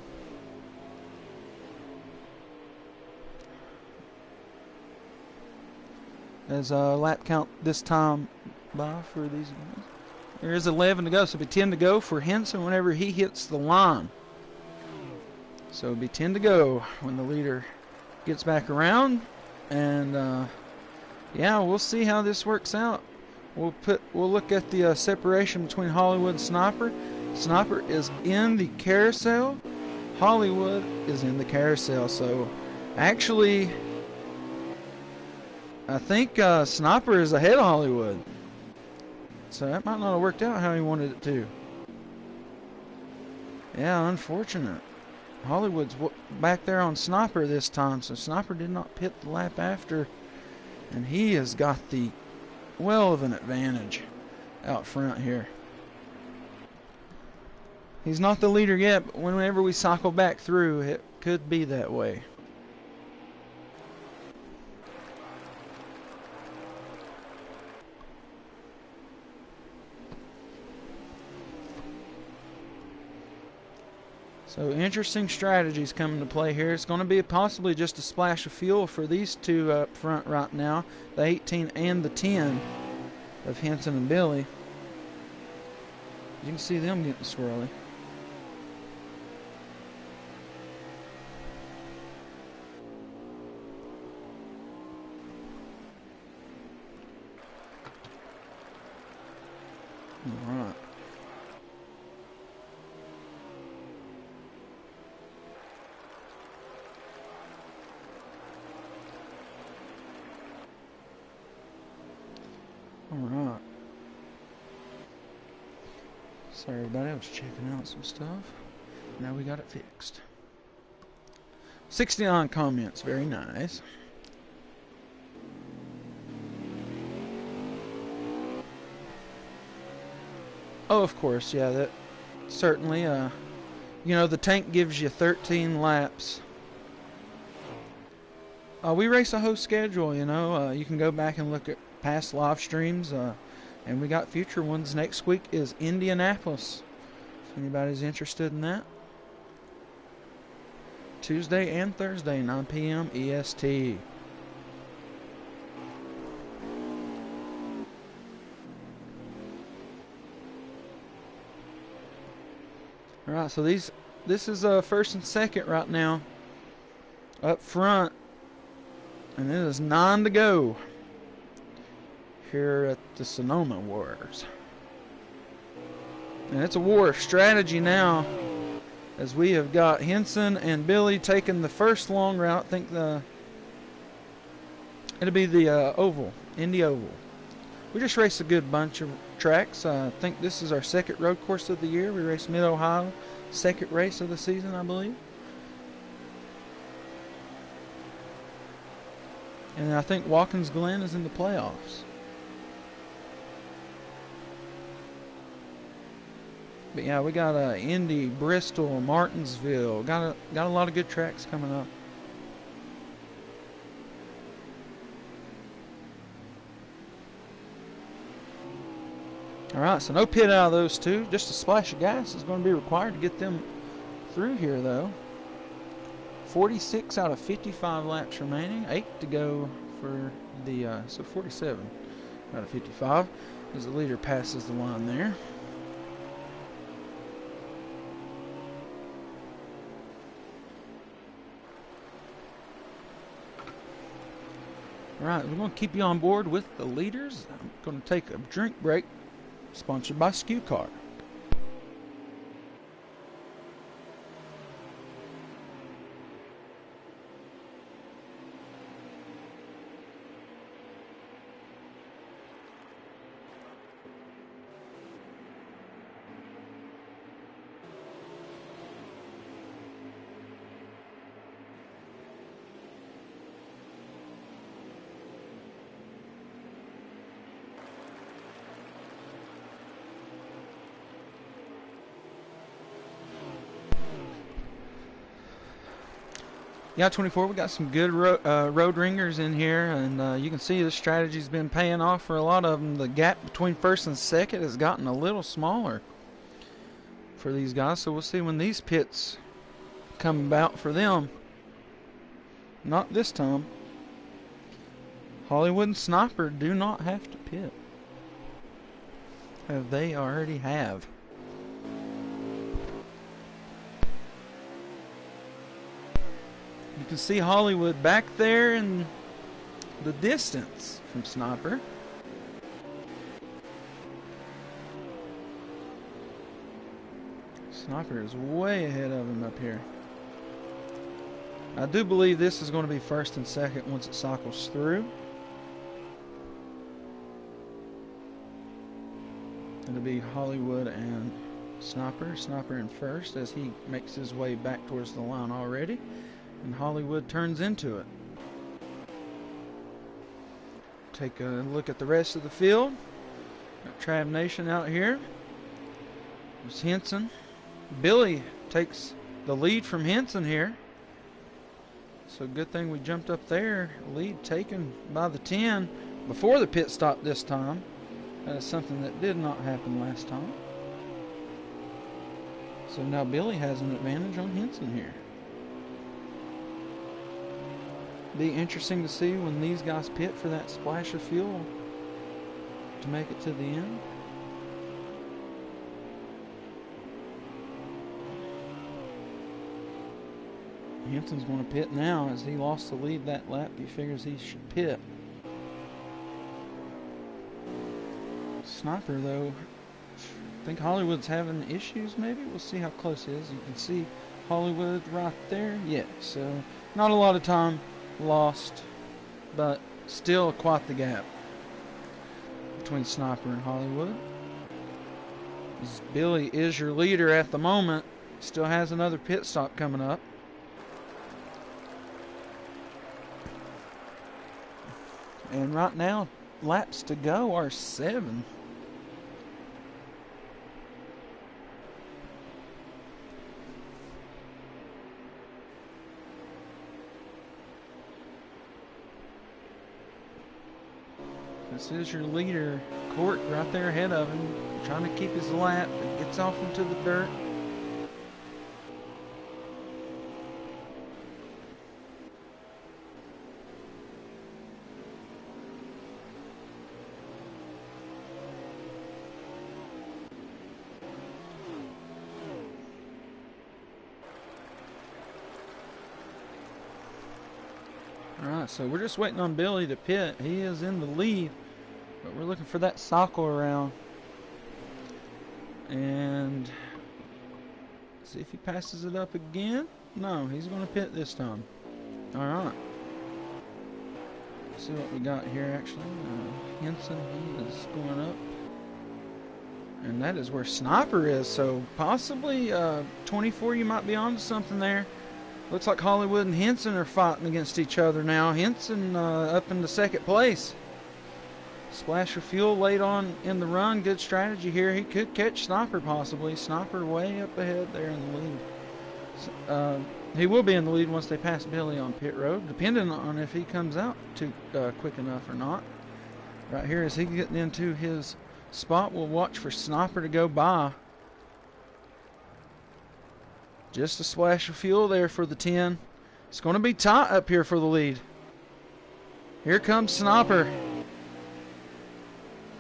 As a lap count this time for these guys. There is 11 to go, so it'll be 10 to go for Henson whenever he hits the line. So it'll be 10 to go when the leader gets back around. And yeah, we'll see how this works out. We'll look at the separation between Hollywood and Sniper. Sniper is in the carousel. Hollywood is in the carousel. So Actually, I think Sniper is ahead of Hollywood. So that might not have worked out how he wanted it to. Yeah, unfortunate. Hollywood's back there on Sniper this time, so Sniper did not pit the lap after. And he has got the well of an advantage out front here. He's not the leader yet, but whenever we cycle back through, it could be that way. So interesting strategies come into play here. It's going to be possibly just a splash of fuel for these two up front right now, the 18 and the 10 of Henson and Billy. You can see them getting swirly. All right. Alright. Sorry everybody, I was checking out some stuff. Now we got it fixed. 69 comments, very nice. Oh, of course, yeah, that certainly, you know, the tank gives you 13 laps. We race a whole schedule, you know. You can go back and look at past live streams, and we got future ones. Next week is Indianapolis, if anybody's interested in that. Tuesday and Thursday, 9 p.m. EST. Alright, so this is first and second right now up front, and it is 9 to go here at the Sonoma Wars. And it's a war of strategy now, as we have got Henson and Billy taking the first long route. I think it'll be the oval, Indy Oval. We just raced a good bunch of tracks. I think this is our second road course of the year. We raced Mid-Ohio, second race of the season, I believe. And I think Watkins Glen is in the playoffs. But yeah, we got Indy, Bristol, Martinsville. Got a lot of good tracks coming up. Alright, so no pit out of those two. Just a splash of gas is going to be required to get them through here, though. 46 out of 55 laps remaining. 8 to go for the, so 47 out of 55 as the leader passes the line there. Alright, we're going to keep you on board with the leaders. I'm going to take a drink break, sponsored by Skew Car. Yeah, 24, we got some good road ringers in here, and you can see the strategy's been paying off for a lot of them. The gap between first and second has gotten a little smaller for these guys, so we'll see when these pits come about for them. Not this time. Hollywood and Sniper do not have to pit. They already have. You can see Hollywood back there in the distance from Sniper. Sniper is way ahead of him up here. I do believe this is going to be first and second once it cycles through. It'll be Hollywood and Sniper. Sniper in first as he makes his way back towards the line already. And Hollywood turns into it. Take a look at the rest of the field. Got Trav Nation out here. There's Henson. Billy takes the lead from Henson here. So good thing we jumped up there. Lead taken by the 10 before the pit stop this time. That is something that did not happen last time. So now Billy has an advantage on Henson here. Be interesting to see when these guys pit for that splash of fuel to make it to the end. Henson's going to pit now as he lost the lead that lap. He figures he should pit. Sniper though, I think Hollywood's having issues maybe. We'll see how close it is. You can see Hollywood right there. Yeah, so not a lot of time lost, but still quite the gap between Sniper and Hollywood. As Billy is your leader at the moment, still has another pit stop coming up. And right now, laps to go are 7. This is your leader, Court, right there ahead of him, trying to keep his lap. It gets off into the dirt. Alright, so we're just waiting on Billy to pit. He is in the lead, but we're looking for that cycle around. And see if he passes it up again. No, he's going to pit this time. Alright. See what we got here actually. Henson, he is going up. And that is where Sniper is, so possibly 24, you might be on to something there. Looks like Hollywood and Henson are fighting against each other now. Henson up into second place. Splash of fuel late on in the run. Good strategy here. He could catch Sniper possibly. Sniper way up ahead there in the lead. He will be in the lead once they pass Billy on pit road, depending on if he comes out too quick enough or not. Right here as he getting into his spot, we'll watch for Sniper to go by. Just a splash of fuel there for the 10. It's going to be tight up here for the lead. Here comes Sniper.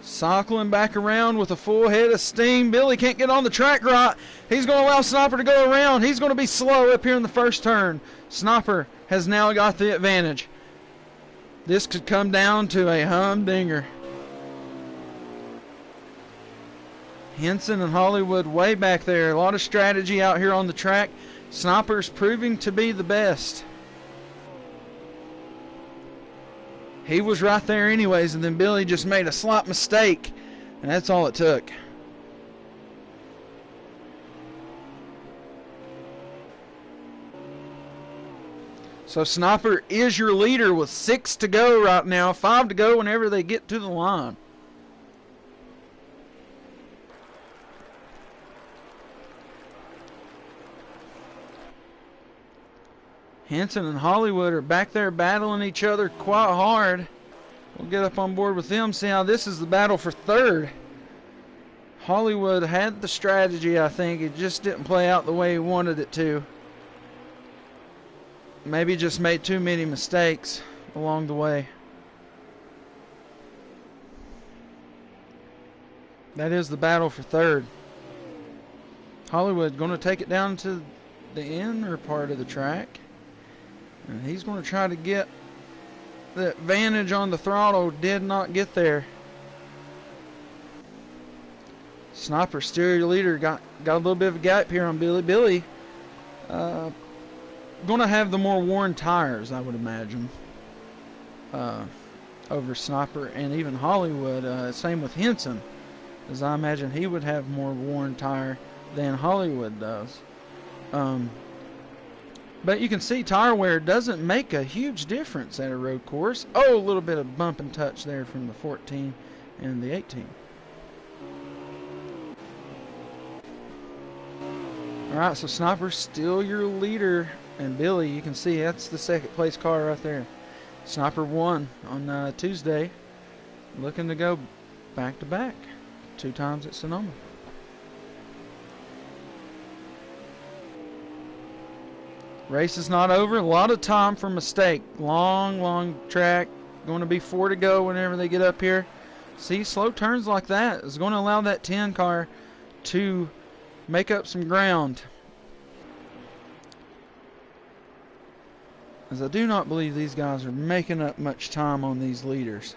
Cycling back around with a full head of steam. Billy can't get on the track right. He's going to allow Sniper to go around. He's going to be slow up here in the first turn. Sniper has now got the advantage. This could come down to a humdinger. Henson and Hollywood way back there. A lot of strategy out here on the track. Sniper's proving to be the best. He was right there anyways, and then Billy just made a slight mistake, and that's all it took. So Sniper is your leader with 6 to go right now. 5 to go whenever they get to the line. Henson and Hollywood are back there battling each other quite hard. We'll get up on board with them, see how this is the battle for third. Hollywood had the strategy, I think. It just didn't play out the way he wanted it to. Maybe just made too many mistakes along the way. That is the battle for third. Hollywood going to take it down to the inner part of the track. And he's going to try to get the advantage on the throttle. Did not get there. Sniper, steer your leader. Got a little bit of a gap here on Billy. Billy going to have the more worn tires, I would imagine, over Sniper and even Hollywood. Same with Henson, as I imagine he would have more worn tire than Hollywood does. But you can see tire wear doesn't make a huge difference at a road course. Oh, a little bit of bump and touch there from the 14 and the 18. Alright, so Sniper's still your leader. And Billy, you can see that's the second place car right there. Sniper won on Tuesday. Looking to go back to back. 2 times at Sonoma. Race is not over. A lot of time for mistake. Long track. Going to be 4 to go whenever they get up here. See, slow turns like that is going to allow that 10 car to make up some ground. As I do not believe these guys are making up much time on these leaders.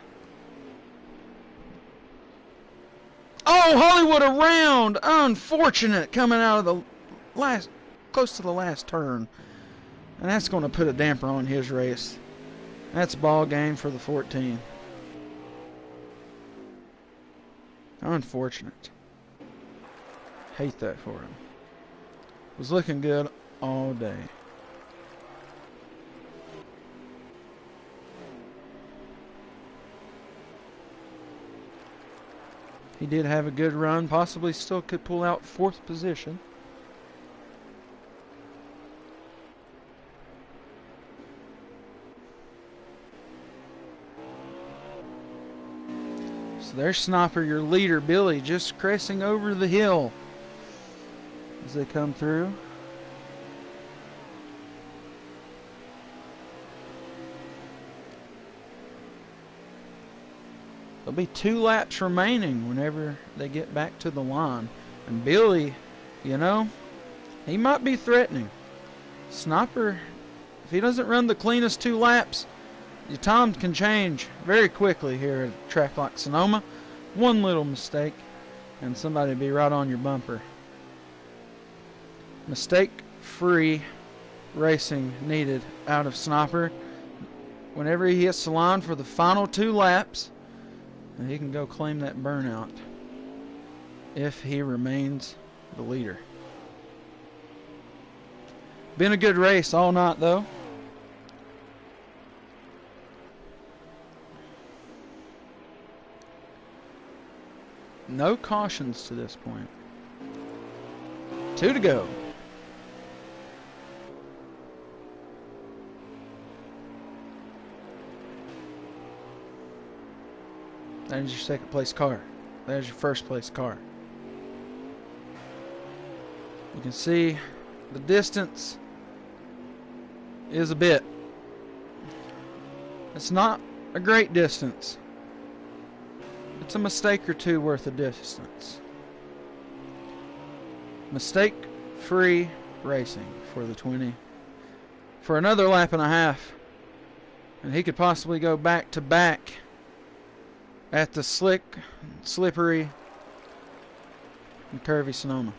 Oh, Hollywood around! Unfortunate coming out of the last, close to the last turn. And that's going to put a damper on his race. That's ball game for the 14. Unfortunate. Hate that for him. Was looking good all day. He did have a good run. Possibly still could pull out 4th position. So there's Sniper, your leader. Billy just crashing over the hill as they come through. There'll be 2 laps remaining whenever they get back to the line. And Billy, you know, he might be threatening. Sniper, if he doesn't run the cleanest 2 laps, your time can change very quickly here at a track like Sonoma. One little mistake and somebody will be right on your bumper. Mistake-free racing needed out of Sniper. Whenever he hits the line for the final 2 laps, and he can go claim that burnout if he remains the leader. Been a good race all night though. No cautions to this point. 2 to go. There's your 2nd place car. There's your 1st place car. You can see the distance is a bit. It's not a great distance. It's a mistake or 2 worth of distance. Mistake-free racing for the 20. For another lap and a half. And he could possibly go back to back at the slick, slippery, and curvy Sonoma.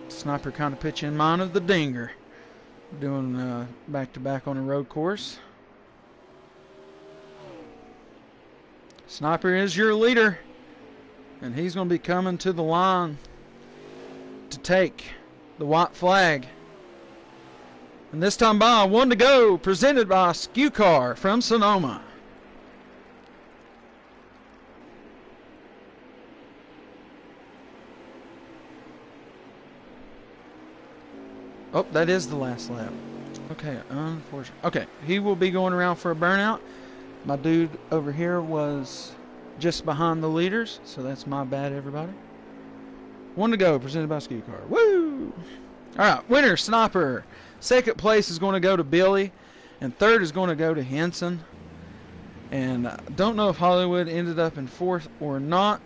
Sniper kind of put you in mind of the Dinger, doing back-to-back on a road course. Sniper is your leader. And he's going to be coming to the line to take the white flag. And this time by 1 to go, presented by Skew Car from Sonoma. Oh, that is the last lap. Okay, unfortunate. Okay, he will be going around for a burnout. My dude over here was just behind the leaders, so that's my bad, everybody. 1 to go, presented by Skew Car. Woo! Alright, winner, Sniper. 2nd place is going to go to Billy, and 3rd is going to go to Henson. And I don't know if Hollywood ended up in 4th or not.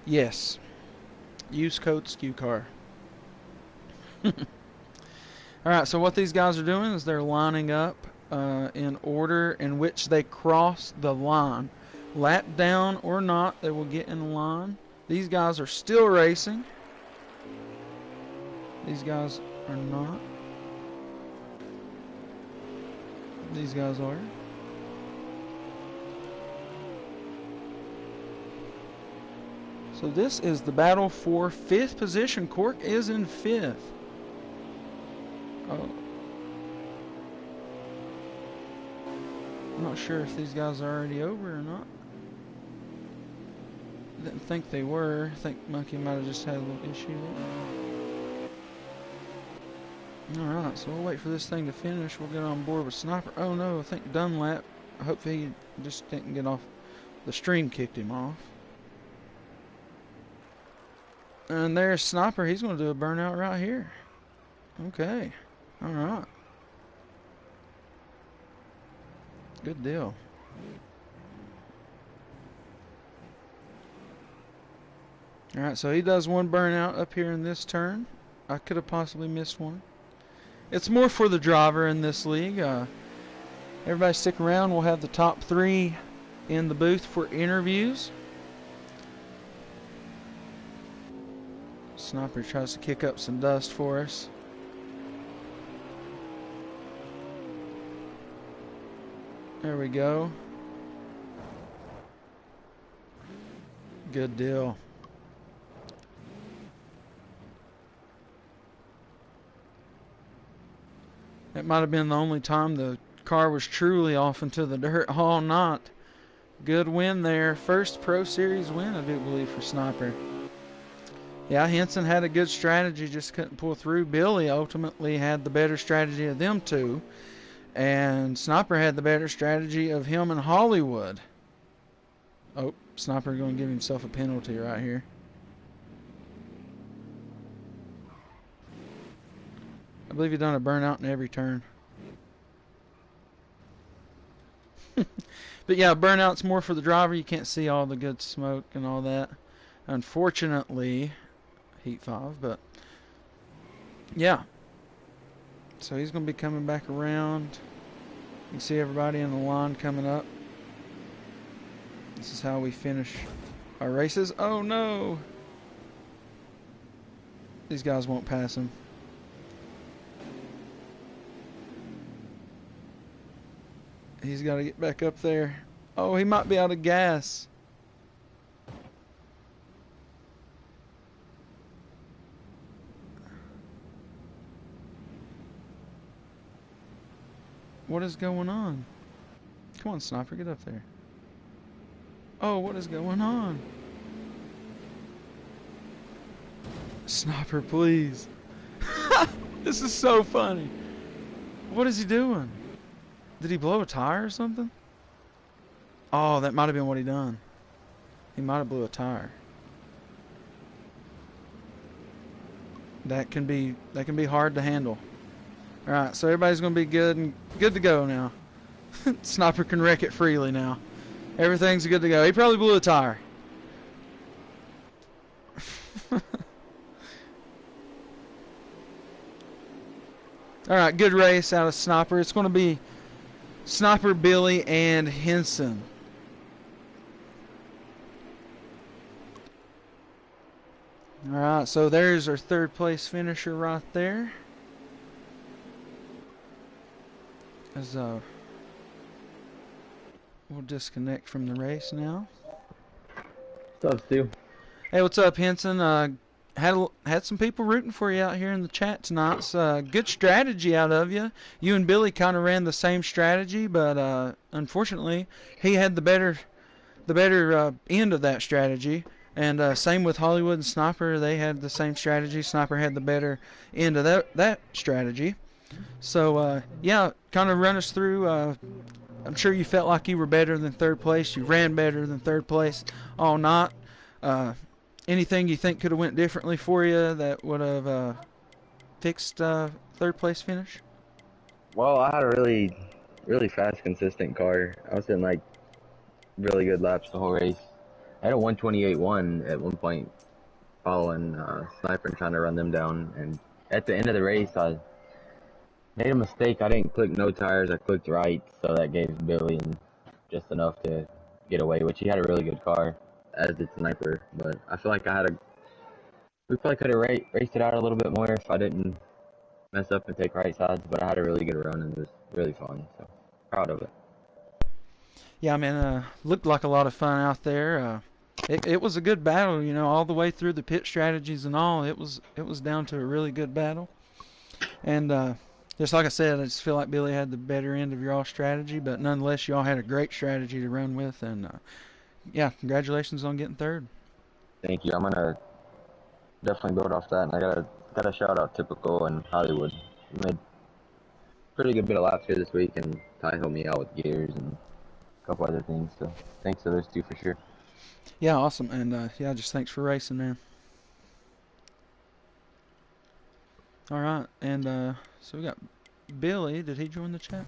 Yes. Use code Skew Car. Alright, so what these guys are doing is they're lining up in order in which they cross the line. Lap down or not, they will get in line. These guys are still racing. These guys are not. These guys are. So this is the battle for 5th position. Cork is in 5th. Oh. I'm not sure if these guys are already over or not. Didn't think they were. I think Monkey might have just had a little issue there. Alright, so we'll wait for this thing to finish. We'll get on board with Sniper. Oh no, I think Dunlap. Hopefully he just didn't get off. The stream kicked him off. And there's Sniper. He's going to do a burnout right here. Okay. Alright. Good deal. Alright, so he does one burnout up here in this turn. I could have possibly missed one. It's more for the driver in this league. Everybody stick around. We'll have the top 3 in the booth for interviews. Sniper tries to kick up some dust for us. There we go. Good deal. It might have been the only time the car was truly off into the dirt all night. Good win there. First Pro Series win, I do believe, for Sniper. Yeah, Henson had a good strategy, just couldn't pull through. Billy ultimately had the better strategy of them two. And Sniper had the better strategy of him and Hollywood. Oh, Sniper going to give himself a penalty right here. I believe he's done a burnout in every turn. But yeah, burnout's more for the driver. You can't see all the good smoke and all that. Unfortunately, Heat 5, but yeah. So he's going to be coming back around. You can see everybody in the line coming up. This is how we finish our races. Oh no! These guys won't pass him. He's got to get back up there. Oh, he might be out of gas. What is going on? Come on, Sniper, get up there. Oh, what is going on? Sniper, please. This is so funny. What is he doing? Did he blow a tire or something? Oh, that might have been what he done. He might have blew a tire. That can be hard to handle. Alright, so everybody's going to be good to go now. Sniper can wreck it freely now. Everything's good to go. He probably blew a tire. Alright, good race out of Sniper. It's going to be Sniper, Billy, and Henson. Alright, so there's our 3rd place finisher right there. As we'll disconnect from the race now. What's up, Stu? Hey, what's up, Henson? Had some people rooting for you out here in the chat tonight. So, good strategy out of you. You and Billy kind of ran the same strategy, but unfortunately, he had the better end of that strategy. And same with Hollywood and Sniper. They had the same strategy. Sniper had the better end of that strategy. So, yeah, kind of run us through. I'm sure you felt like you were better than 3rd place. You ran better than 3rd place all night. Anything you think could have went differently for you that would have fixed 3rd place finish? Well, I had a really, really fast, consistent car. I was hitting like really good laps the whole race. I had a 128.1 at one point, following Sniper and trying to run them down. And at the end of the race, I Made a mistake. I didn't click no tires. I clicked right, so that gave Billy just enough to get away. Which he had a really good car, as did Sniper. But I feel like we probably could have raced it out a little bit more if I didn't mess up and take right sides. But I had a really good run and it was really fun. So proud of it. Yeah, man, looked like a lot of fun out there. It was a good battle, all the way through the pit strategies and all. It was down to a really good battle. And just like I said, I just feel like Billy had the better end of your all strategy, but nonetheless, y'all had a great strategy to run with. And yeah, congratulations on getting third. Thank you. I'm gonna definitely build off that, and I gotta shout out Typical and Hollywood. We made pretty good bit of laps here this week, and Ty helped me out with gears and a couple other things. So thanks to those two for sure. Yeah, awesome. And yeah, just thanks for racing, man. All right. And so we got Billy. Did he join the chat?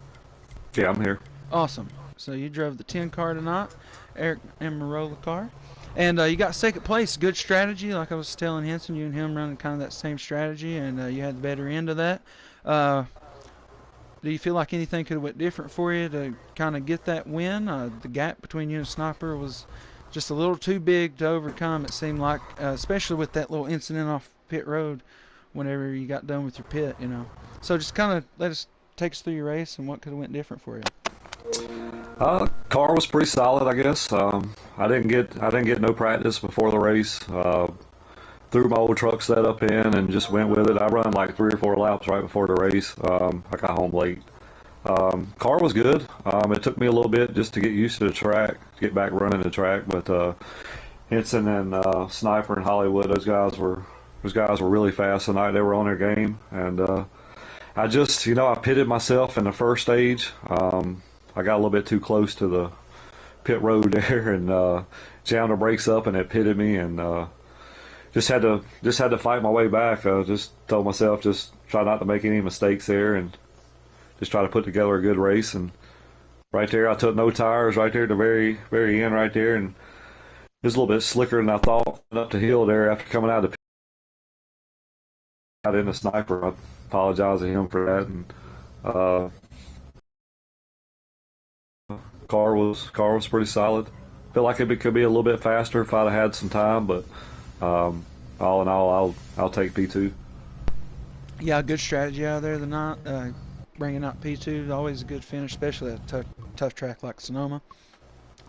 Yeah, I'm here. Awesome. So you drove the 10 car tonight, Eric Amarola car. And you got second place. Good strategy. Like I was telling Henson, you and him running kind of that same strategy, and you had the better end of that. Uh, do you feel like anything could have went different for you to kind of get that win? The gap between you and Sniper was just a little too big to overcome, it seemed like, especially with that little incident off pit road whenever you got done with your pit. So just kind of take us through your race and what could have went different for you. Car was pretty solid, I guess. I didn't get no practice before the race. Threw my old truck setup in and just went with it. I run like 3 or 4 laps right before the race. I got home late. Car was good. It took me a little bit just to get used to the track, to get back running the track. But Henson and Sniper and Hollywood, those guys were really fast tonight. They were on their game, and I pitted myself in the first stage. I got a little bit too close to the pit road there and jammed the brakes up, and it pitted me, and just had to fight my way back. I just told myself just try not to make any mistakes there, and just try to put together a good race. And right there, I took no tires right there at the very very end right there, and it was a little bit slicker than I thought up the hill there after coming out of the pit. Out in the Sniper. I apologize to him for that. And uh, car was pretty solid. Feel like it could be a little bit faster if I'd have had some time, but um, all in all, I'll take P2. Yeah, good strategy out of there tonight. Bringing out P2 is always a good finish, especially at a tough track like Sonoma.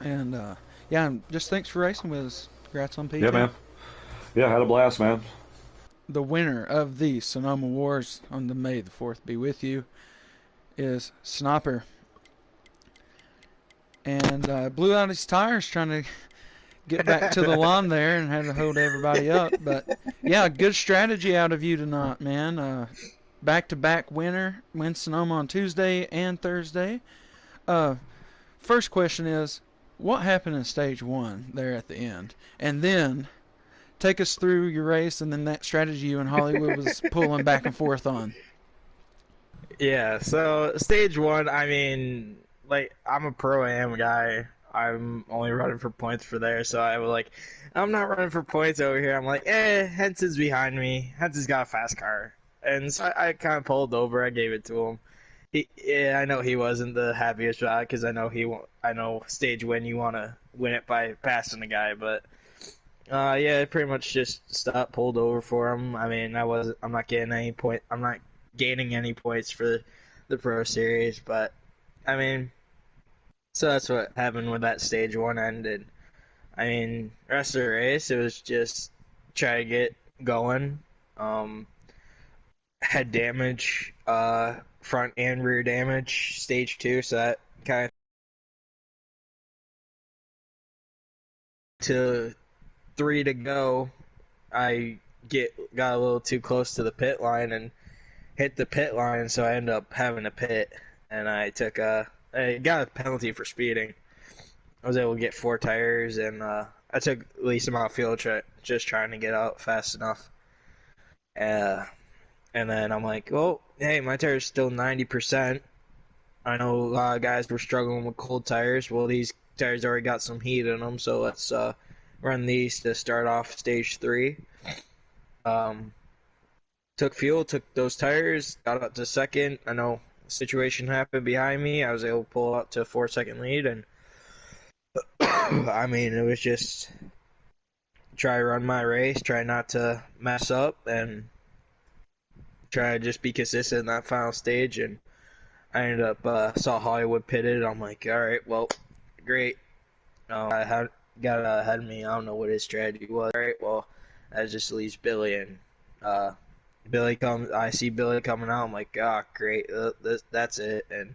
And yeah, just thanks for racing with us. Congrats on Yeah, P2. man. Yeah, had a blast, man. The winner of the Sonoma Wars on the May the 4th be with you is Sniper. And blew out his tires trying to get back to the lawn there and had to hold everybody up. But yeah, good strategy out of you tonight, man. Back-to-back winner, win Sonoma on Tuesday and Thursday. Uh, First question is, what happened in stage one there at the end? And then take us through your race and then that strategy you and Hollywood was pulling back and forth on. Yeah, so stage one, I mean, like, I'm a pro-am guy. I'm only running for points for there, so I was like, I'm not running for points over here. I'm like, Henson's behind me. Henson's got a fast car. And so I kind of pulled over. I gave it to him. Yeah, I know he wasn't the happiest guy because I know stage when you want to win it by passing the guy, but yeah, I pretty much just stopped, pulled over for him. I mean, I'm not getting any point. I'm not gaining any points for the Pro Series, but I mean, so that's what happened when that stage one ended. I mean, rest of the race, it was just try to get going. Um, Head damage, front and rear damage, stage two, so that kind of to three to go. I got a little too close to the pit line and hit the pit line, so I ended up having to pit, and I got a penalty for speeding. I was able to get 4 tires, and I took the least amount of fuel just trying to get out fast enough. And then I'm like, well, hey, my tire's still 90%. I know a lot of guys were struggling with cold tires. Well, these tires already got some heat in them, so let's run these to start off stage three. Um, took fuel, took those tires, got up to second. I know a situation happened behind me. I was able to pull out to a 4 second lead, and I mean, it was just try to run my race, try not to mess up, and try to just be consistent in that final stage. And I ended up saw Hollywood pitted. I'm like, all right, well, great. I had got ahead of me. I don't know what his strategy was. All right, well, that just leaves Billy, and Billy comes. I see Billy coming out. I'm like, ah, oh, great, that's it. And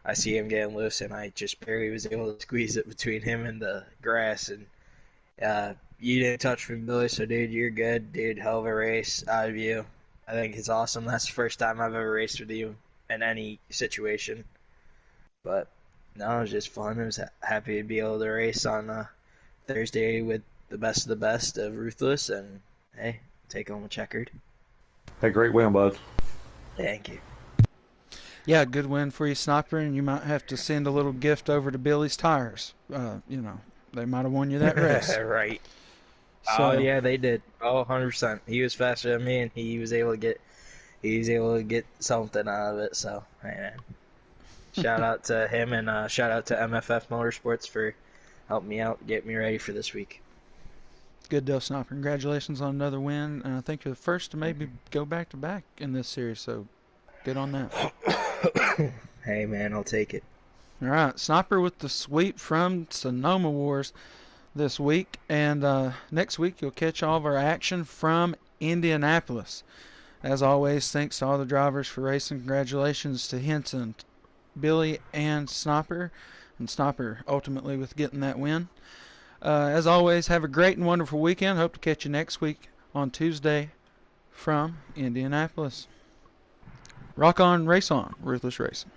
I see him getting loose, and I just barely was able to squeeze it between him and the grass. And you didn't touch me, Billy, so dude, you're good, dude. Hell of a race out of you. I think it's awesome. That's the first time I've ever raced with you in any situation. But no, it was just fun. I was happy to be able to race on Thursday with the best of Ruthless, and hey, take home a checkered. Hey, great win, bud. Thank you. Yeah, good win for you, Sniper, and you might have to send a little gift over to Billy's Tires. They might have won you that race. Right. So, Oh yeah, they did. Oh, 100%. He was faster than me, and he was able to get something out of it. So, hey, man. Shout out to him, and shout out to MFF Motorsports for helping me out, get me ready for this week. good deal, Sniper. Congratulations on another win. And I think you're the first to maybe go back-to-back in this series, so good on that. Hey, man, I'll take it. All right, Sniper with the sweep from Sonoma Wars this week. And next week you'll catch all of our action from Indianapolis. As always, thanks to all the drivers for racing. Congratulations to Henson, Billy, and Sniper. And Sniper ultimately with getting that win. As always, have a great and wonderful weekend. Hope to catch you next week on Tuesday from Indianapolis. Rock on, race on, Ruthless Racing.